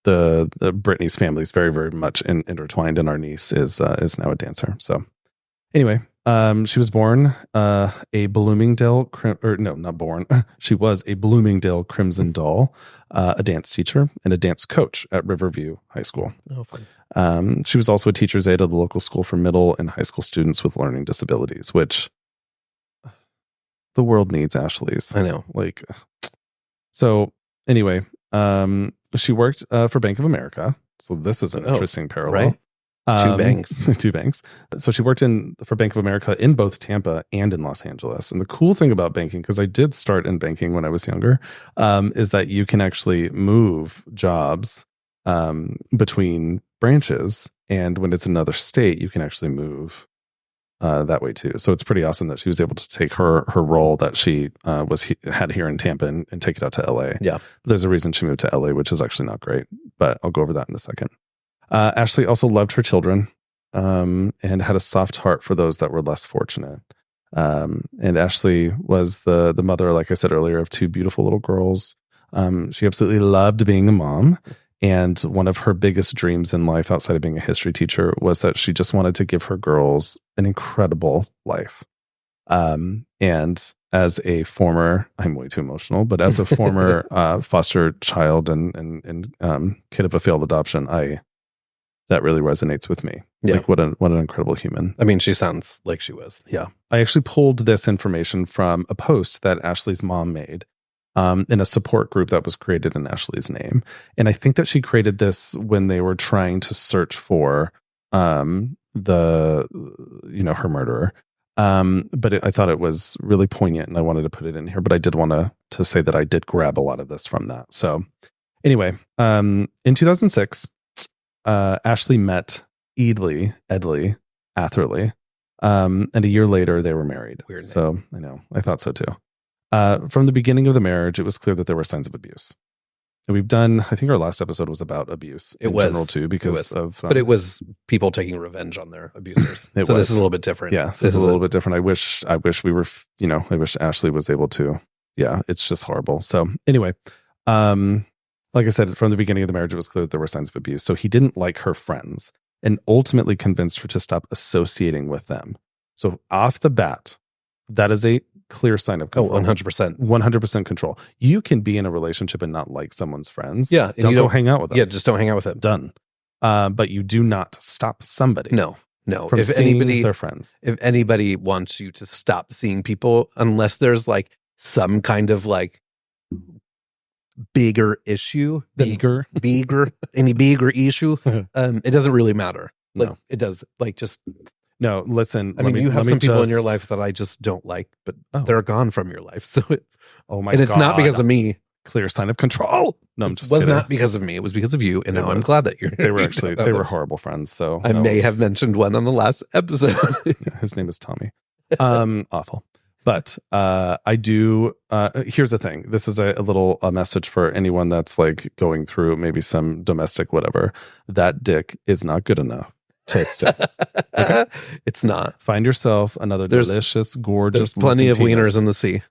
the Brittany's family is very, very much intertwined, and our niece is now a dancer. So anyway, she was born a Bloomingdale, she was a Bloomingdale Crimson Doll, a dance teacher and a dance coach at Riverview High School. Oh, fun. She was also a teacher's aide at the local school for middle and high school students with learning disabilities, which the world needs Ashley's. I know. So anyway, she worked for Bank of America. So this is an interesting parallel. Right. Two banks. So she worked for Bank of America in both Tampa and in Los Angeles. And the cool thing about banking, because I did start in banking when I was younger, is that you can actually move jobs between branches. And when it's another state, you can actually move that way too. So it's pretty awesome that she was able to take her role that she had here in Tampa and take it out to LA. Yeah. There's a reason she moved to LA, which is actually not great, but I'll go over that in a second. Ashley also loved her children and had a soft heart for those that were less fortunate. And Ashley was the mother, like I said earlier, of two beautiful little girls. She absolutely loved being a mom. And one of her biggest dreams in life outside of being a history teacher was that she just wanted to give her girls an incredible life. And as a former, I'm way too emotional, but as a former foster child and kid of a failed adoption, that really resonates with me. Yeah. Like what an incredible human. I mean, she sounds like she was. Yeah. I actually pulled this information from a post that Ashley's mom made in a support group that was created in Ashley's name. And I think that she created this when they were trying to search for her murderer. But I thought it was really poignant and I wanted to put it in here, but I did want to say that I did grab a lot of this from that. So anyway, in 2006, Ashley met Atherley, and a year later they were married. Weird name. So I know, I thought so too. From the beginning of the marriage, it was clear that there were signs of abuse. And we've done, I think our last episode was about abuse in general too, because but it was people taking revenge on their abusers. This is a little bit different. Yeah, this is a little bit different. I wish we were, I wish Ashley was able to. Yeah, it's just horrible. So anyway, like I said, from the beginning of the marriage, it was clear that there were signs of abuse. So he didn't like her friends and ultimately convinced her to stop associating with them. So off the bat, that is a clear sign of control. 100%. 100% control. You can be in a relationship and not like someone's friends. Yeah. Don't go hang out with them. Yeah, just don't hang out with them. Done. But you do not stop somebody. No. From seeing their friends. If anybody wants you to stop seeing people, unless there's like some kind of like bigger issue, any bigger issue, it doesn't really matter. Like, No, it does. Like, just no. Listen, I mean, you have some people in your life that I just don't like, but they're gone from your life. So, and it's not because of me. Clear sign of control. No, I'm just kidding. kidding. Not because of me. It was because of you, and now I'm glad that you're. They were horrible friends. So I may have mentioned one on the last episode. Yeah, his name is Tommy. Awful. But I do. Here's the thing. This is a little message for anyone that's like going through maybe some domestic whatever. That dick is not good enough to stay. Okay? It's not. Find yourself another delicious, gorgeous. There's plenty of wieners in the sea.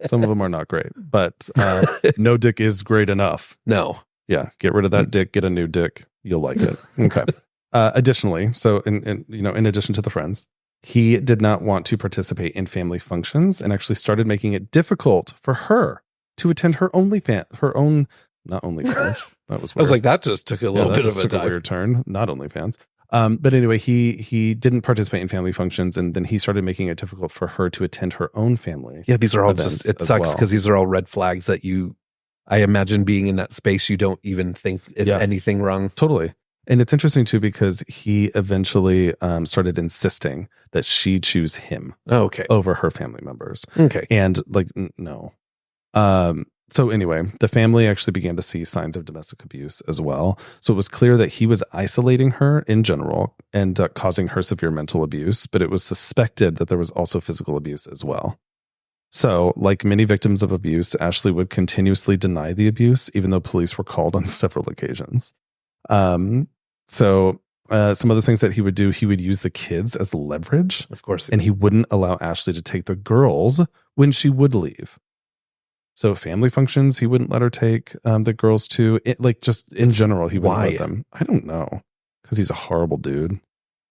Some of them are not great, but no dick is great enough. No. Yeah, get rid of that dick. Get a new dick. You'll like it. Okay. Additionally, so in addition to the friends, he did not want to participate in family functions and actually started making it difficult for her to attend her not OnlyFans. That was weird. I was like, that just took a little bit of a dive. Weird turn. Not OnlyFans. But anyway, he didn't participate in family functions, and then he started making it difficult for her to attend her own family. Yeah, these are all just, it sucks because these are all red flags that I imagine being in that space, you don't even think is anything wrong. Totally. And it's interesting too, because he eventually started insisting that she choose him over her family members. Okay. And like, no. So anyway, the family actually began to see signs of domestic abuse as well. So it was clear that he was isolating her in general and causing her severe mental abuse, but it was suspected that there was also physical abuse as well. So, like many victims of abuse, Ashley would continuously deny the abuse, even though police were called on several occasions. Some other things that he would do, he would use the kids as leverage. Of course. And he wouldn't allow Ashley to take the girls when she would leave. So family functions, he wouldn't let her take the girls to. Just in general, he wouldn't let them. I don't know. Because he's a horrible dude.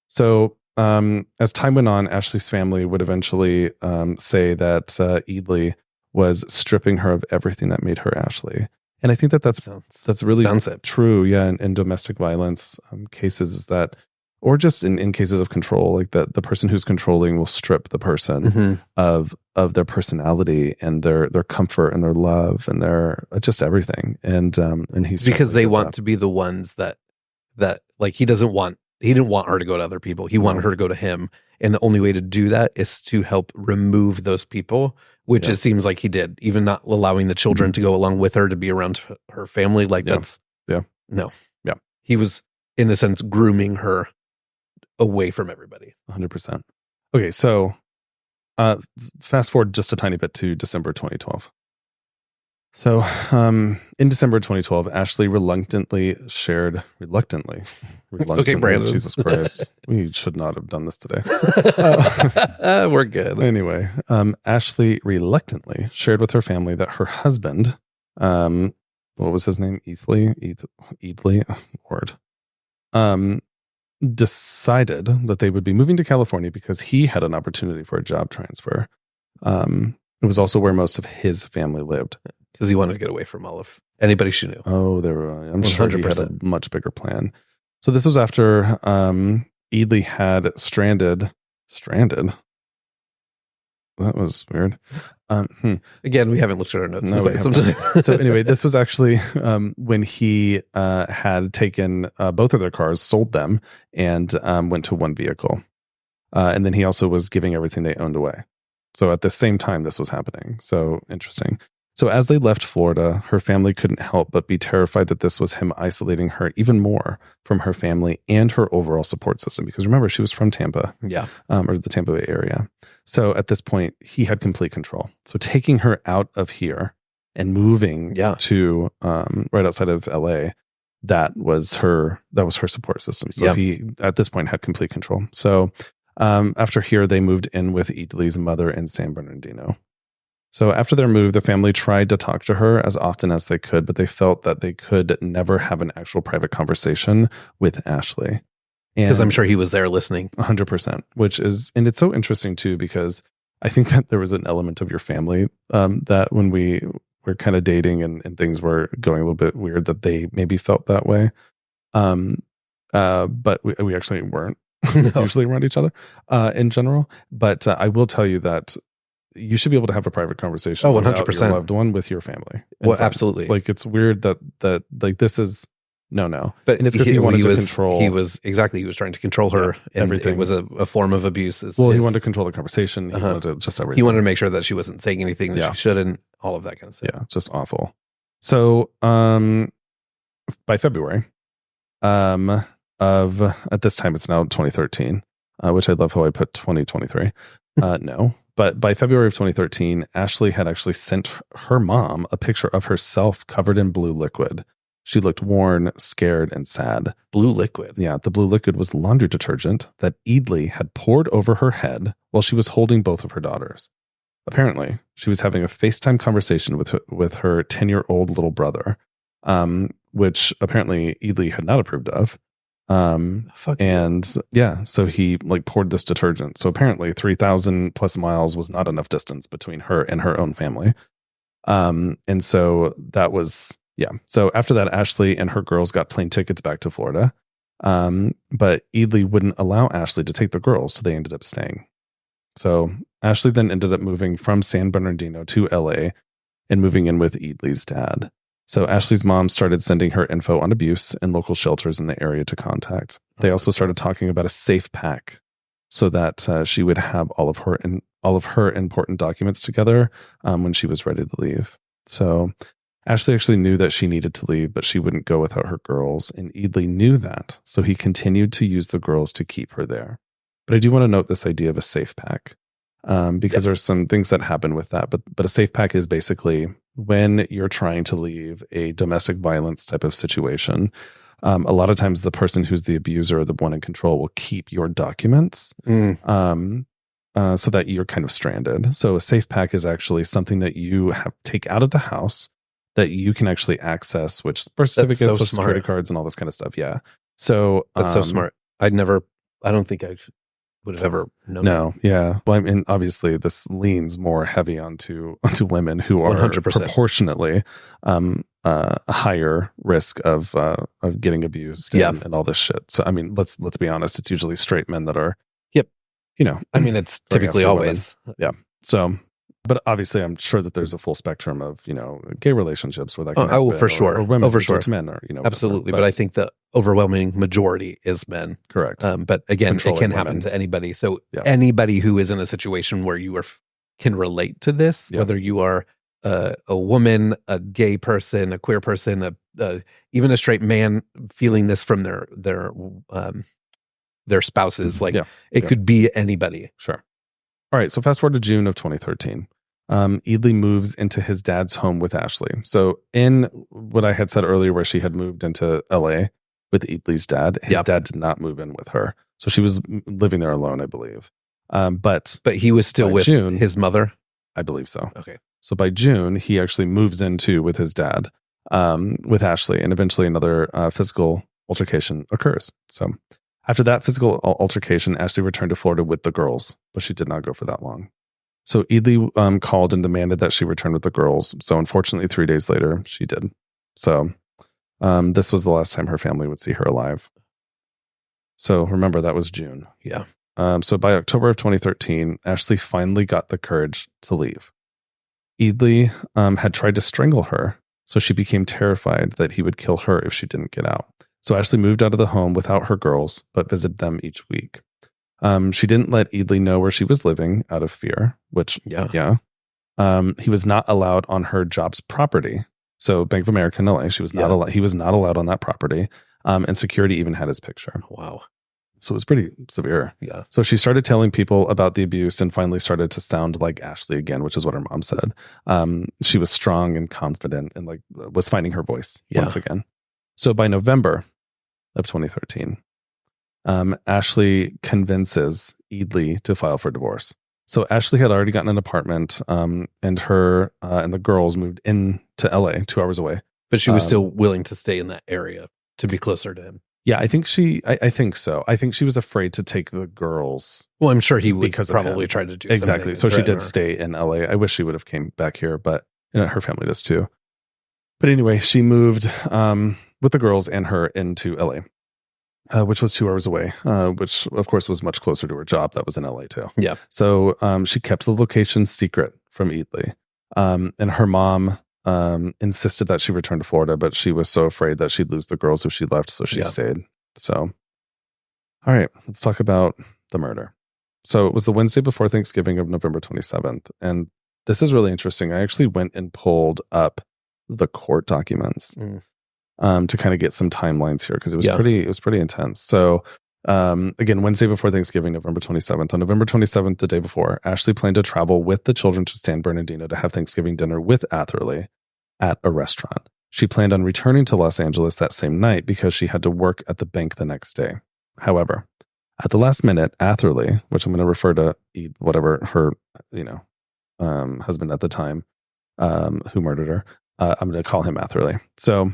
So as time went on, Ashley's family would eventually say that Eadley was stripping her of everything that made her Ashley. And I think that's really true. Yeah. In domestic violence cases is that, or just in cases of control, like the person who's controlling will strip the person of their personality and their comfort and their love and their just everything. And he's because they want to be the ones that like he didn't want her to go to other people. He wanted her to go to him. And the only way to do that is to help remove those people, which it seems like he did, even not allowing the children to go along with her to be around her family. Like he was in a sense grooming her away from everybody. 100%. Okay. So fast forward just a tiny bit to December 2012. So in December 2012, Ashley reluctantly shared. Okay, Brandon. Jesus Christ. We should not have done this today. We're good. Anyway, Ashley reluctantly shared with her family that her husband, what was his name? Eadley, Lord, decided that they would be moving to California because he had an opportunity for a job transfer. It was also where most of his family lived. Because he wanted to get away from all of anybody she knew. Oh, I'm 100%. Sure he had a much bigger plan. So this was after Eadley had stranded. That was weird. Again, we haven't looked at our notes. No, so anyway, this was actually when he had taken both of their cars, sold them, and went to one vehicle. And then he also was giving everything they owned away. So at the same time, this was happening. So interesting. So as they left Florida, her family couldn't help but be terrified that this was him isolating her even more from her family and her overall support system. Because remember, she was from Tampa, or the Tampa Bay area. So at this point, he had complete control. So taking her out of here and moving to right outside of LA, that was her support system. So he at this point had complete control. So after here, they moved in with Eadley's mother in San Bernardino. So after their move, the family tried to talk to her as often as they could, but they felt that they could never have an actual private conversation with Ashley. Because I'm sure he was there listening. 100%, and it's so interesting too, because I think that there was an element of your family that when we were kind of dating and things were going a little bit weird, that they maybe felt that way. But we actually weren't usually around each other in general. But I will tell you that you should be able to have a private conversation. 100%. Your loved one with your family. Well, absolutely. Like it's weird that like this is no. But and it's because he wanted to control. He was trying to control her, and everything. It was a form of abuse. He wanted to control the conversation. He wanted to just everything. He wanted to make sure that she wasn't saying anything that she shouldn't. All of that kind of stuff. Yeah, just awful. So by February at this time, it's now 2013. Which I love how I put 2023. No. But by February of 2013, Ashley had actually sent her mom a picture of herself covered in blue liquid. She looked worn, scared, and sad. Blue liquid? Yeah, the blue liquid was laundry detergent that Eadley had poured over her head while she was holding both of her daughters. Apparently, she was having a FaceTime conversation with her 10-year-old little brother, which apparently Eadley had not approved of. So he poured this detergent. So apparently 3,000 plus miles was not enough distance between her and her own family. And so that was, So after that, Ashley and her girls got plane tickets back to Florida. But Eadley wouldn't allow Ashley to take the girls, so they ended up staying. So Ashley then ended up moving from San Bernardino to LA and moving in with Eadley's dad. So Ashley's mom started sending her info on abuse and local shelters in the area to contact. They also started talking about a safe pack so that she would have all of her important documents together when she was ready to leave. So Ashley actually knew that she needed to leave, but she wouldn't go without her girls, and Eadley knew that, so he continued to use the girls to keep her there. But I do want to note this idea of a safe pack because there's some things that happen with that. But a safe pack is basically when you're trying to leave a domestic violence type of situation. A lot of times the person who's the abuser or the one in control will keep your documents so that you're kind of stranded. So a safe pack is actually something that you take out of the house that you can actually access, which birth certificates, social security cards, and all this kind of stuff. Yeah. So that's so smart. I don't think I would have ever known. No. Yeah. Well, I mean, obviously this leans more heavy onto women who are 100%. Proportionately a higher risk of getting abused and all this shit. So, I mean, let's be honest. It's usually straight men that are, I mean, it's typically always. Women. Yeah. So, but obviously I'm sure that there's a full spectrum of, gay relationships where that can happen, for sure. Or women for sure. to men or, absolutely. But I think the overwhelming majority is men. Correct. But again, it can happen to anybody. So anybody who is in a situation where you can relate to this, whether you are a woman, a gay person, a queer person, even a straight man feeling this from their spouses, it could be anybody. Sure. All right. So fast forward to June of 2013. Eadley moves into his dad's home with Ashley. So in what I had said earlier, where she had moved into LA with Eadley's dad, his dad did not move in with her. So she was living there alone, I believe. But he was still with June, his mother? I believe so. Okay. So by June, he actually moves in too with his dad, with Ashley, and eventually another physical altercation occurs. So after that physical altercation, Ashley returned to Florida with the girls, but she did not go for that long. So Eadley called and demanded that she return with the girls. So unfortunately, 3 days later, she did. So this was the last time her family would see her alive. So remember, that was June. Yeah. So by October of 2013, Ashley finally got the courage to leave. Eadley had tried to strangle her, so she became terrified that he would kill her if she didn't get out. So Ashley moved out of the home without her girls, but visited them each week. She didn't let Eadley know where she was living out of fear, which, he was not allowed on her job's property. So Bank of America in LA, he was not allowed on that property. And security even had his picture. Wow. So it was pretty severe. Yeah. So she started telling people about the abuse and finally started to sound like Ashley again, which is what her mom said. She was strong and confident and was finding her voice once again. So by November of 2013, Ashley convinces Eadley to file for divorce. So Ashley had already gotten an apartment, and her and the girls moved into LA 2 hours away. But she was still willing to stay in that area to be closer to him. Yeah, I think so. I think she was afraid to take the girls. Well, I'm sure he would probably try to do exactly. So she did stay in LA. I wish she would have came back here, but her family does too. But anyway, she moved with the girls and her into LA. Which was 2 hours away, which of course was much closer to her job that was in LA too. Yeah. So she kept the location secret from Eadley. And her mom insisted that she return to Florida, but she was so afraid that she'd lose the girls if she left, so she stayed. So, all right, let's talk about the murder. So it was the Wednesday before Thanksgiving of November 27th. And this is really interesting. I actually went and pulled up the court documents. To kind of get some timelines here because it was pretty intense. So Again, Wednesday before Thanksgiving, November 27th. On November 27th, the day before, Ashley planned to travel with the children to San Bernardino to have Thanksgiving dinner with Atherley at a restaurant. She planned on returning to Los Angeles that same night because she had to work at the bank the next day. However, at the last minute, Atherley, which I'm going to refer to whatever her, husband at the time, who murdered her, I'm going to call him Atherley. So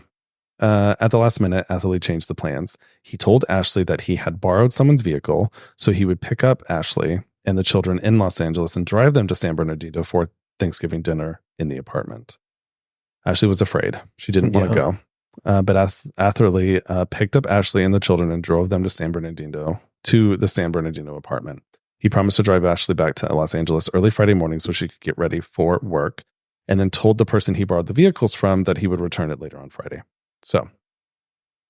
at the last minute, Atherley changed the plans. He told Ashley that he had borrowed someone's vehicle, so he would pick up Ashley and the children in Los Angeles and drive them to San Bernardino for Thanksgiving dinner in the apartment. Ashley was afraid. She didn't want to go. But Atherley picked up Ashley and the children and drove them to the San Bernardino apartment. He promised to drive Ashley back to Los Angeles early Friday morning so she could get ready for work, and then told the person he borrowed the vehicles from that he would return it later on Friday. So,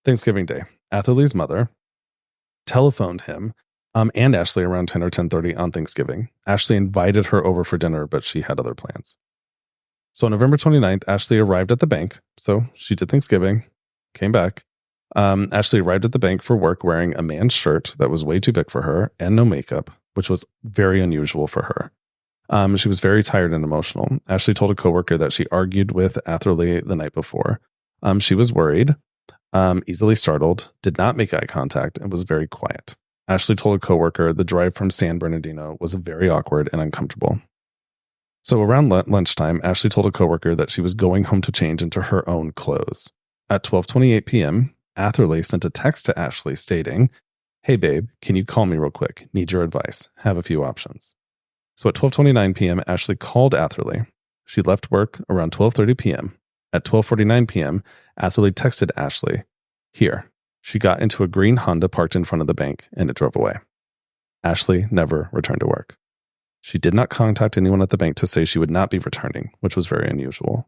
Thanksgiving Day, Atherley's mother telephoned him and Ashley around 10 or 10:30 on Thanksgiving. Ashley invited her over for dinner, but she had other plans. So on November 29th, Ashley arrived at the bank. So she did Thanksgiving, came back. Ashley arrived at the bank for work wearing a man's shirt that was way too big for her and no makeup, which was very unusual for her. She was very tired and emotional. Ashley told a coworker that she argued with Atherley the night before. She was worried, easily startled, did not make eye contact, and was very quiet. Ashley told a coworker the drive from San Bernardino was very awkward and uncomfortable. So around lunchtime, Ashley told a coworker that she was going home to change into her own clothes. At 12:28 p.m., Atherley sent a text to Ashley stating, "Hey babe, can you call me real quick? Need your advice. Have a few options." So at 12:29 p.m., Ashley called Atherley. She left work around 12:30 p.m. At 12:49 p.m., Atherley texted Ashley, "Here." She got into a green Honda parked in front of the bank, and it drove away. Ashley never returned to work. She did not contact anyone at the bank to say she would not be returning, which was very unusual.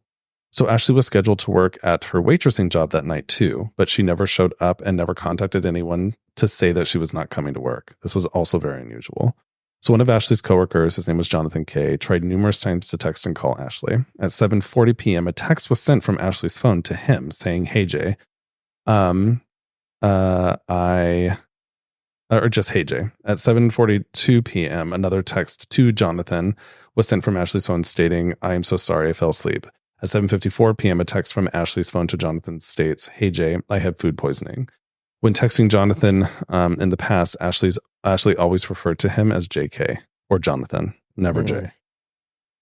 So Ashley was scheduled to work at her waitressing job that night too, but she never showed up and never contacted anyone to say that she was not coming to work. This was also very unusual. So one of Ashley's coworkers, his name was Jonathan K., tried numerous times to text and call Ashley. At 7:40 p.m., a text was sent from Ashley's phone to him saying, "Hey Jay, just "Hey Jay." At 7:42 p.m., another text to Jonathan was sent from Ashley's phone stating, "I am so sorry, I fell asleep." At 7:54 p.m., a text from Ashley's phone to Jonathan states, "Hey Jay, I have food poisoning." When texting Jonathan in the past, Ashley always referred to him as JK or Jonathan, never Jay.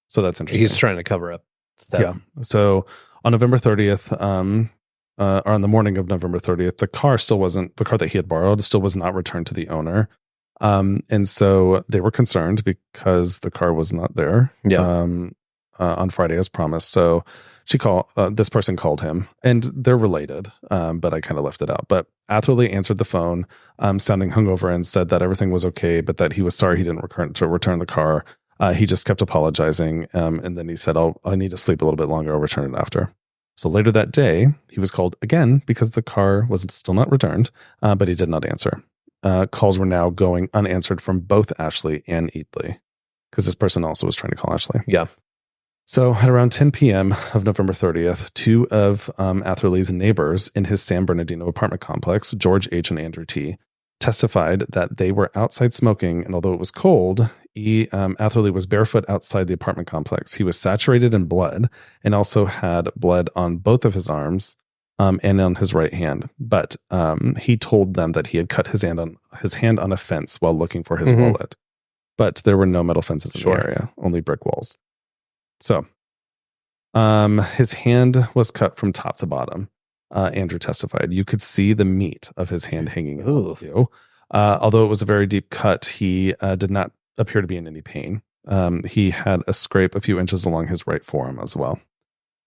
So that's interesting. He's trying to cover up stuff. Yeah. So on November 30th, or on the morning of November 30th, the car that he had borrowed still was not returned to the owner. And so they were concerned because the car was not there on Friday as promised. So this person called him, and they're related, but I kind of left it out. But Atherley answered the phone, sounding hungover, and said that everything was okay, but that he was sorry he didn't return the car. He just kept apologizing. And then he said, "Oh, I need to sleep a little bit longer. I'll return it after." So later that day, he was called again because the car was still not returned, but he did not answer. Calls were now going unanswered from both Ashley and Eatley because this person also was trying to call Ashley. Yeah. So at around 10 p.m. of November 30th, two of Atherley's neighbors in his San Bernardino apartment complex, George H. and Andrew T., testified that they were outside smoking, and although it was cold, Atherley was barefoot outside the apartment complex. He was saturated in blood and also had blood on both of his arms and on his right hand. But he told them that he had cut his hand on a fence while looking for his wallet. But there were no metal fences in the area, only brick walls. So his hand was cut from top to bottom. Andrew testified. You could see the meat of his hand hanging out. Although it was a very deep cut, he did not appear to be in any pain. He had a scrape a few inches along his right forearm as well.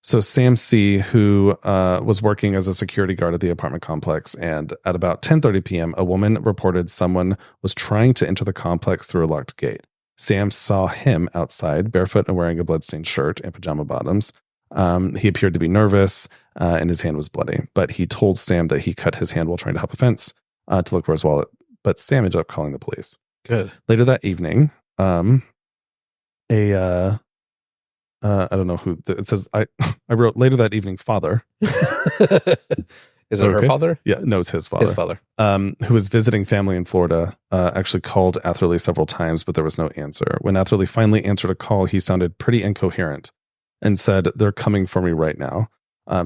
So Sam C., who was working as a security guard at the apartment complex, and at about 10:30 p.m., a woman reported someone was trying to enter the complex through a locked gate. Sam saw him outside, barefoot and wearing a bloodstained shirt and pajama bottoms. He appeared to be nervous, and his hand was bloody. But he told Sam that he cut his hand while trying to hop a fence to look for his wallet. But Sam ended up calling the police. Good. Later that evening, I don't know who it says. I wrote later that evening, father. Is it her father? Yeah, no, it's his father. His father. Who was visiting family in Florida, actually called Atherley several times, but there was no answer. When Atherley finally answered a call, he sounded pretty incoherent and said, "They're coming for me right now."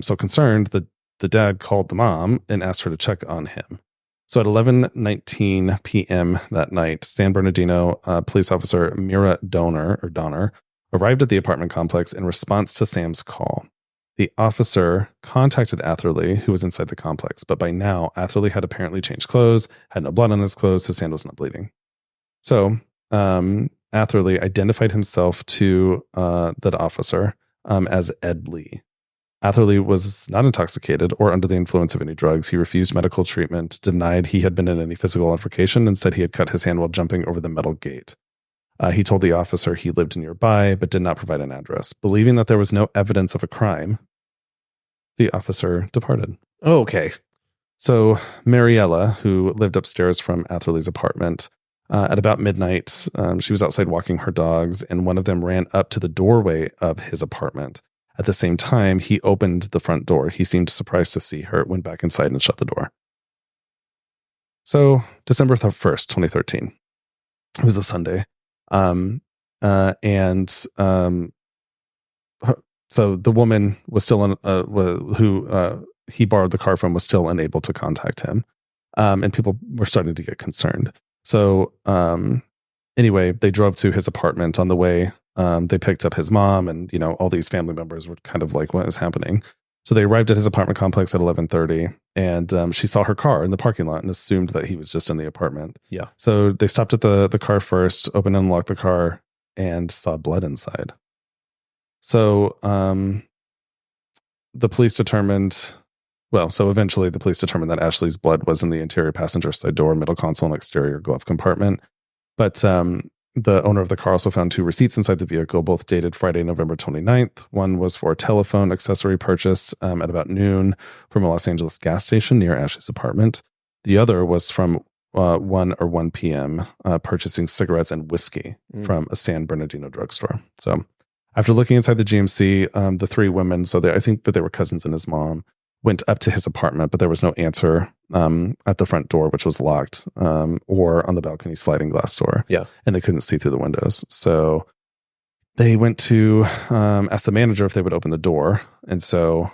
So concerned, the dad called the mom and asked her to check on him. So at 11:19 p.m. that night, San Bernardino police officer Mira Donner arrived at the apartment complex in response to Sam's call. The officer contacted Atherley, who was inside the complex, but by now, Atherley had apparently changed clothes, had no blood on his clothes, his hand was not bleeding. So Atherley identified himself to the officer as Ed Lee. Atherley was not intoxicated or under the influence of any drugs. He refused medical treatment, denied he had been in any physical altercation, and said he had cut his hand while jumping over the metal gate. He told the officer he lived nearby, but did not provide an address. Believing that there was no evidence of a crime, the officer departed. Oh, okay. So Mariella, who lived upstairs from Atherley's apartment, at about midnight, she was outside walking her dogs, and one of them ran up to the doorway of his apartment. At the same time, he opened the front door. He seemed surprised to see her, went back inside and shut the door. So December 1st, 2013. It was a Sunday. So the woman was still who he borrowed the car from was still unable to contact him. And people were starting to get concerned. So anyway, they drove to his apartment. On the way, they picked up his mom, and all these family members were kind of like, what is happening? So they arrived at his apartment complex at 11:30, and she saw her car in the parking lot and assumed that he was just in the apartment. Yeah. So they stopped at the car first, opened and unlocked the car, and saw blood inside. So the police determined, eventually the police determined that Ashley's blood was in the interior passenger side door, middle console, and exterior glove compartment. But the owner of the car also found 2 receipts inside the vehicle, both dated Friday, November 29th. One was for a telephone accessory purchase at about noon from a Los Angeles gas station near Ashley's apartment. The other was from 1 p.m., purchasing cigarettes and whiskey from a San Bernardino drugstore. So after looking inside the GMC, the 3 women, I think that they were cousins and his mom, went up to his apartment, but there was no answer at the front door, which was locked, or on the balcony sliding glass door. Yeah. And they couldn't see through the windows. So they went to ask the manager if they would open the door. And so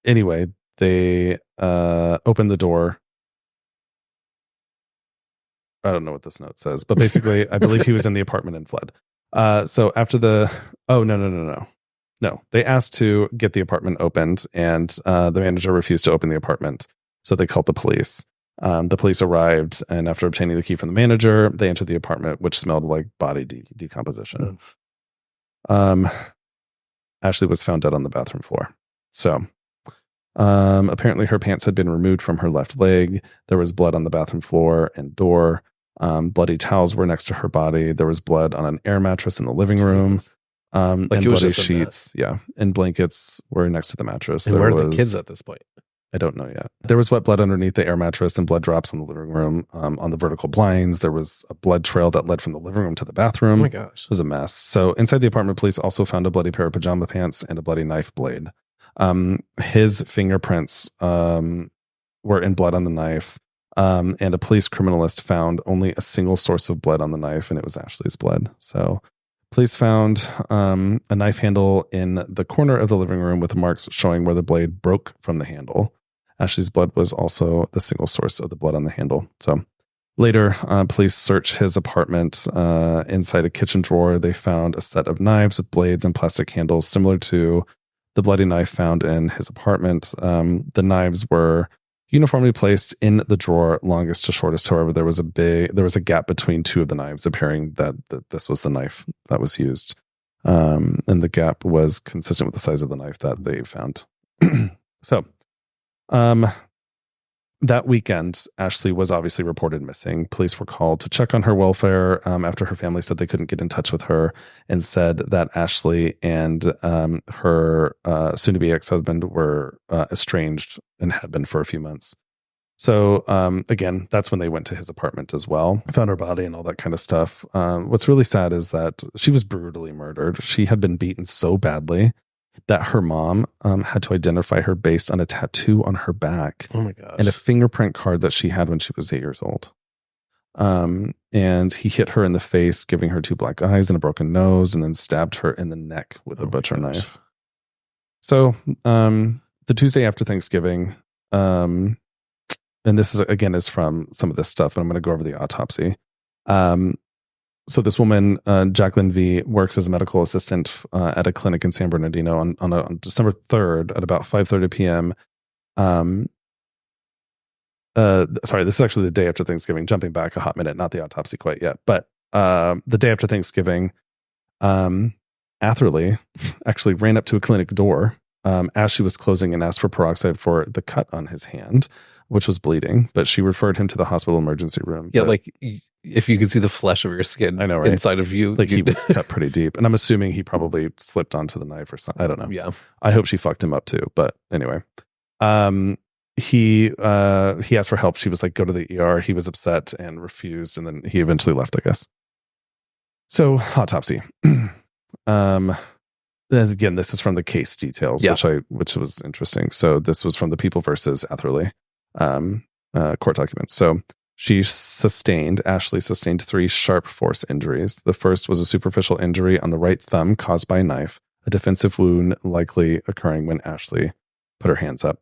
anyway, they opened the door. I don't know what this note says, but basically, I believe he was in the apartment and fled. So after No, they asked to get the apartment opened, and the manager refused to open the apartment. So they called the police. The police arrived, and after obtaining the key from the manager, they entered the apartment, which smelled like body decomposition. Ashley was found dead on the bathroom floor. So apparently her pants had been removed from her left leg. There was blood on the bathroom floor and door. Bloody towels were next to her body. There was blood on an air mattress in the living room. And bloody sheets, and blankets were next to the mattress. And where are the kids at this point? I don't know yet. There was wet blood underneath the air mattress and blood drops in the living room. On the vertical blinds, there was a blood trail that led from the living room to the bathroom. Oh my gosh. It was a mess. So inside the apartment, police also found a bloody pair of pajama pants and a bloody knife blade. His fingerprints were in blood on the knife. And a police criminalist found only a single source of blood on the knife, and it was Ashley's blood. So police found a knife handle in the corner of the living room with marks showing where the blade broke from the handle. Ashley's blood was also the single source of the blood on the handle. So later, police searched his apartment. Inside a kitchen drawer, they found a set of knives with blades and plastic handles similar to the bloody knife found in his apartment. The knives were uniformly placed in the drawer, longest to shortest. However, there was a gap between 2 of the knives, appearing that this was the knife that was used. And the gap was consistent with the size of the knife that they found. So, that weekend, Ashley was obviously reported missing. Police were called to check on her welfare after her family said they couldn't get in touch with her, and said that Ashley and her soon-to-be ex-husband were estranged and had been for a few months. So again, that's when they went to his apartment as well, found her body and all that kind of stuff. What's really sad is that she was brutally murdered. She had been beaten so badly that her mom had to identify her based on a tattoo on her back. Oh my gosh. And a fingerprint card that she had when she was 8 years old. And he hit her in the face, giving her 2 black eyes and a broken nose, and then stabbed her in the neck with a butcher knife. So the Tuesday after Thanksgiving, and this is from some of this stuff, but I'm going to go over the autopsy. So this woman, Jacqueline V, works as a medical assistant at a clinic in San Bernardino on December 3rd at about 5:30 p.m. Sorry, this is actually the day after Thanksgiving. Jumping back a hot minute, not the autopsy quite yet, but the day after Thanksgiving, Atherley actually ran up to a clinic door as she was closing and asked for peroxide for the cut on his hand, which was bleeding, but she referred him to the hospital emergency room. Yeah, like if you could see the flesh of your skin, I know, right? Inside of you. Like he was cut pretty deep. And I'm assuming he probably slipped onto the knife or something. I don't know. Yeah. I hope she fucked him up too. But anyway, he asked for help. She was like, go to the ER. He was upset and refused. And then he eventually left, I guess. So autopsy. Again, this is from the case details, which was interesting. So this was from the People versus Atherley court documents. So Ashley sustained 3 sharp force injuries. The first was a superficial injury on the right thumb caused by a knife, a defensive wound likely occurring when Ashley put her hands up.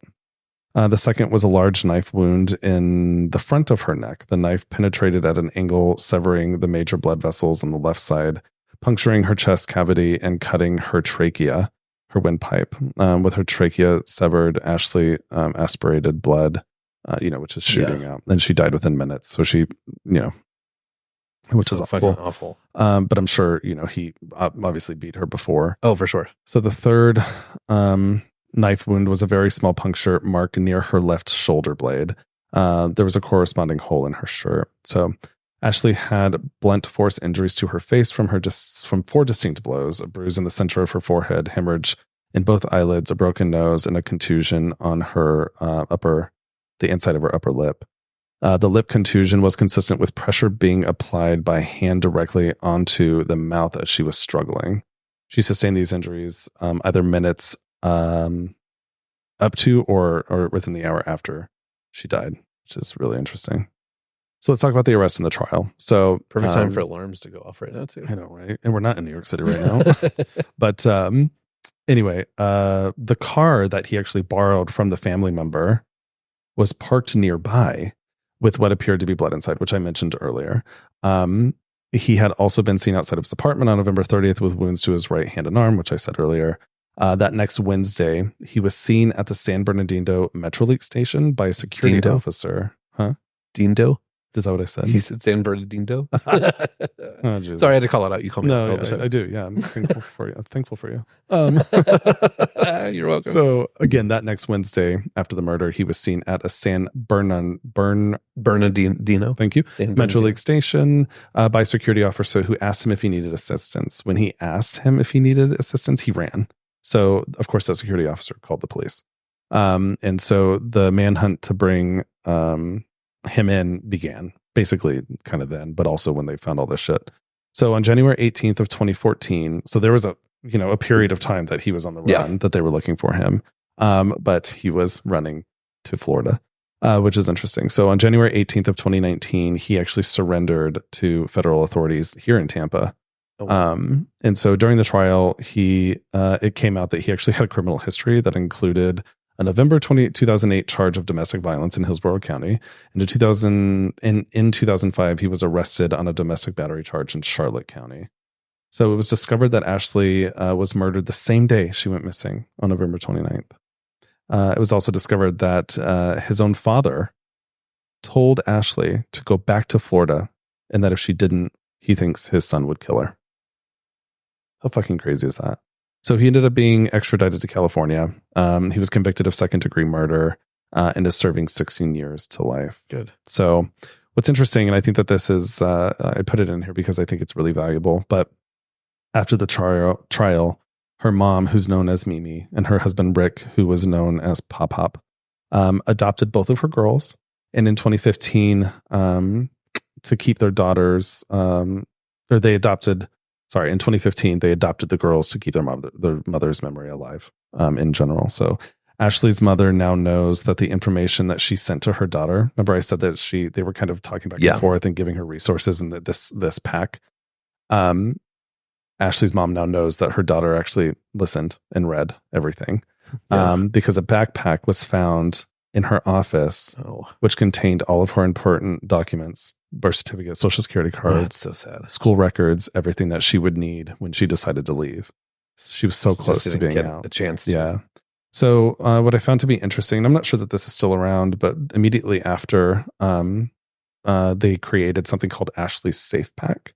The second was a large knife wound in the front of her neck. The knife penetrated at an angle, severing the major blood vessels on the left side, puncturing her chest cavity and cutting her trachea, her windpipe. With her trachea severed, Ashley aspirated blood, which is shooting out. And she died within minutes. So she, which is awful. But I'm sure, he obviously beat her before. Oh, for sure. So the third knife wound was a very small puncture mark near her left shoulder blade. There was a corresponding hole in her shirt. So Ashley had blunt force injuries to her face from 4 distinct blows: a bruise in the center of her forehead, hemorrhage in both eyelids, a broken nose, and a contusion on her the inside of her upper lip. The lip contusion was consistent with pressure being applied by hand directly onto the mouth as she was struggling. She sustained these injuries either minutes up to or within the hour after she died, which is really interesting. So let's talk about the arrest and the trial. So perfect time for alarms to go off right now too. I know, right? And we're not in New York City right now. But anyway, the car that he actually borrowed from the family member was parked nearby with what appeared to be blood inside, which I mentioned earlier. He had also been seen outside of his apartment on November 30th with wounds to his right hand and arm, which I said earlier. That next Wednesday, he was seen at the San Bernardino Metrolink station by a security officer. Huh? Dindo? Is that what I said? He said San Bernardino. Oh, sorry, I had to call it out. You call me. No, I do. Yeah, I'm thankful for you. I'm thankful for you. You're welcome. So again, that next Wednesday after the murder, he was seen at a San Bernardino. Thank you. Metrolink station by a security officer who asked him if he needed assistance. When he asked him if he needed assistance, he ran. So of course, that security officer called the police. And so the manhunt to bring him in began basically kind of then, but also when they found all this shit. So on January 18th of 2014, so there was a period of time that he was on the run that they were looking for him. But he was running to Florida, which is interesting. So on January 18th of 2019, he actually surrendered to federal authorities here in Tampa. Oh, wow. And so during the trial, it came out that he actually had a criminal history that included a November 2008 charge of domestic violence in Hillsborough County. And in 2005, he was arrested on a domestic battery charge in Charlotte County. So it was discovered that Ashley was murdered the same day she went missing on November 29th. It was also discovered that his own father told Ashley to go back to Florida and that if she didn't, he thinks his son would kill her. How fucking crazy is that? So he ended up being extradited to California. He was convicted of second-degree murder and is serving 16 years to life. Good. So what's interesting, and I think that this is, I put it in here because I think it's really valuable, but after the trial, her mom, who's known as Mimi, and her husband, Rick, who was known as Pop Pop, adopted both of her girls. And in 2015, to keep their daughters, or they adopted in 2015, they adopted the girls to keep their mother's memory alive in general. So Ashley's mother now knows that the information that she sent to her daughter, remember I said that they were kind of talking back and forth and giving her resources in this pack. Ashley's mom now knows that her daughter actually listened and read everything because a backpack was found in her office, which contained all of her important documents, birth certificate, social security cards, so sad. School records, everything that she would need when she decided to leave. She was so close to being out. The chance to. Yeah. So what I found to be interesting, and I'm not sure that this is still around, but immediately after they created something called Ashley's Safe Pack.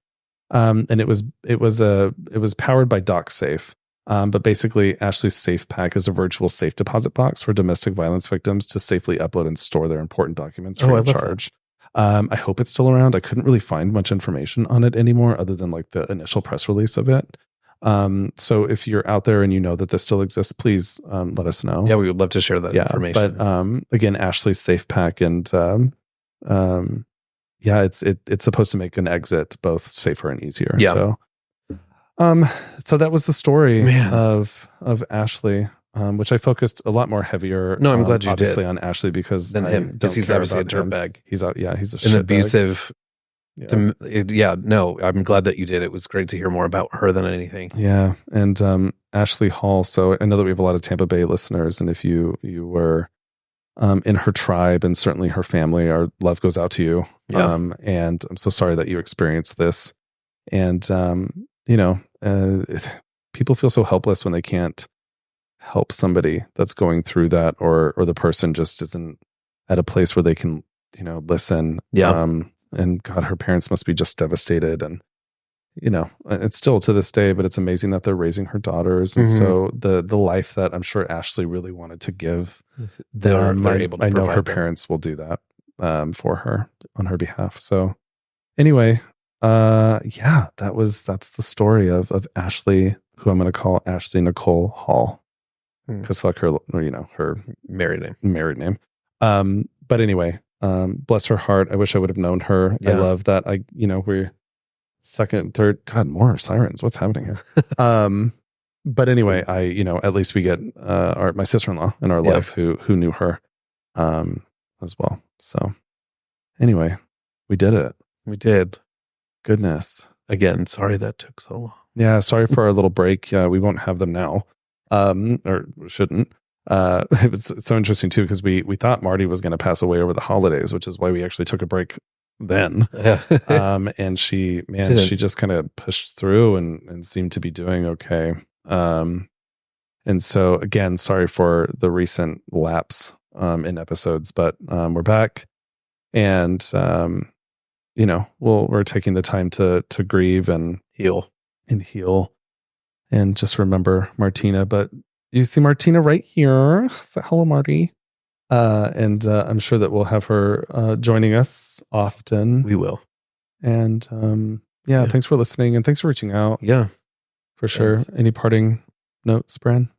And it was powered by DocSafe. But basically, Ashley's Safe Pack is a virtual safe deposit box for domestic violence victims to safely upload and store their important documents free of charge. I hope it's still around. I couldn't really find much information on it anymore other than like the initial press release of it. So if you're out there and you know that this still exists, please let us know. Yeah, we would love to share that information. But again, Ashley's Safe Pack and it's supposed to make an exit both safer and easier. Yeah. So that was the story of Ashley, which I focused a lot more heavier. No, I'm glad you obviously did. On Ashley because than him, because he's obviously a dirtbag. He's out. Yeah, he's an abusive. No, I'm glad that you did. It was great to hear more about her than anything. Yeah, and Ashley Hall. So I know that we have a lot of Tampa Bay listeners, and if you were in her tribe and certainly her family, our love goes out to you. Yeah. And I'm so sorry that you experienced this. And people feel so helpless when they can't help somebody that's going through that, or the person just isn't at a place where they can, listen. Yeah. And God, her parents must be just devastated. And, it's still to this day, but it's amazing that they're raising her daughters. And so the life that I'm sure Ashley really wanted to give, they're able to I know her them. parents will do that for her on her behalf. So anyway, that's the story of Ashley, who I'm going to call Ashley Nicole Hall, because fuck her, her married name. But anyway, bless her heart. I wish I would have known her. Yeah. I love that. We're second, third, God, more sirens. What's happening here? But anyway, at least we get my sister-in-law in our life who knew her as well. So anyway, we did it. We did. Goodness. Again, sorry that took so long. Yeah, sorry for our little break. We won't have them now, or shouldn't. It was so interesting too, because we thought Mardy was going to pass away over the holidays, which is why we actually took a break then. And she just kind of pushed through and seemed to be doing okay. And so again, sorry for the recent lapse in episodes, but we're back, and we're taking the time to grieve and heal and just remember Martina. But you see Martina right here. So, hello, Mardy. And I'm sure that we'll have her joining us often. We will. And thanks for listening, and thanks for reaching out. Yeah, for sure. Thanks. Any parting notes, Bran?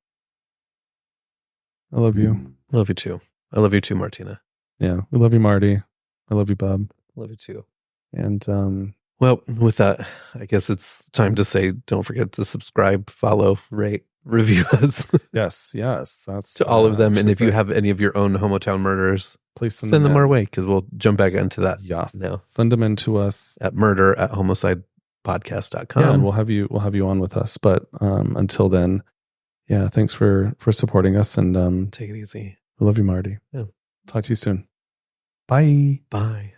I love you. Love you too. I love you too, Martina. Yeah, we love you, Mardy. I love you, Bob. Love you too. And well, with that, I guess it's time to say, don't forget to subscribe, follow, rate, review us. yes, that's to all of them. And if you have any of your own Homotown murders, please send them our way, because we'll jump back into that. Yeah, now send them in to us at murder@homicidepodcast.com. Yeah, and we'll have you on with us. But until then, thanks for supporting us, and take it easy. We love you, Mardy. Yeah. Talk to you soon. Bye. Bye.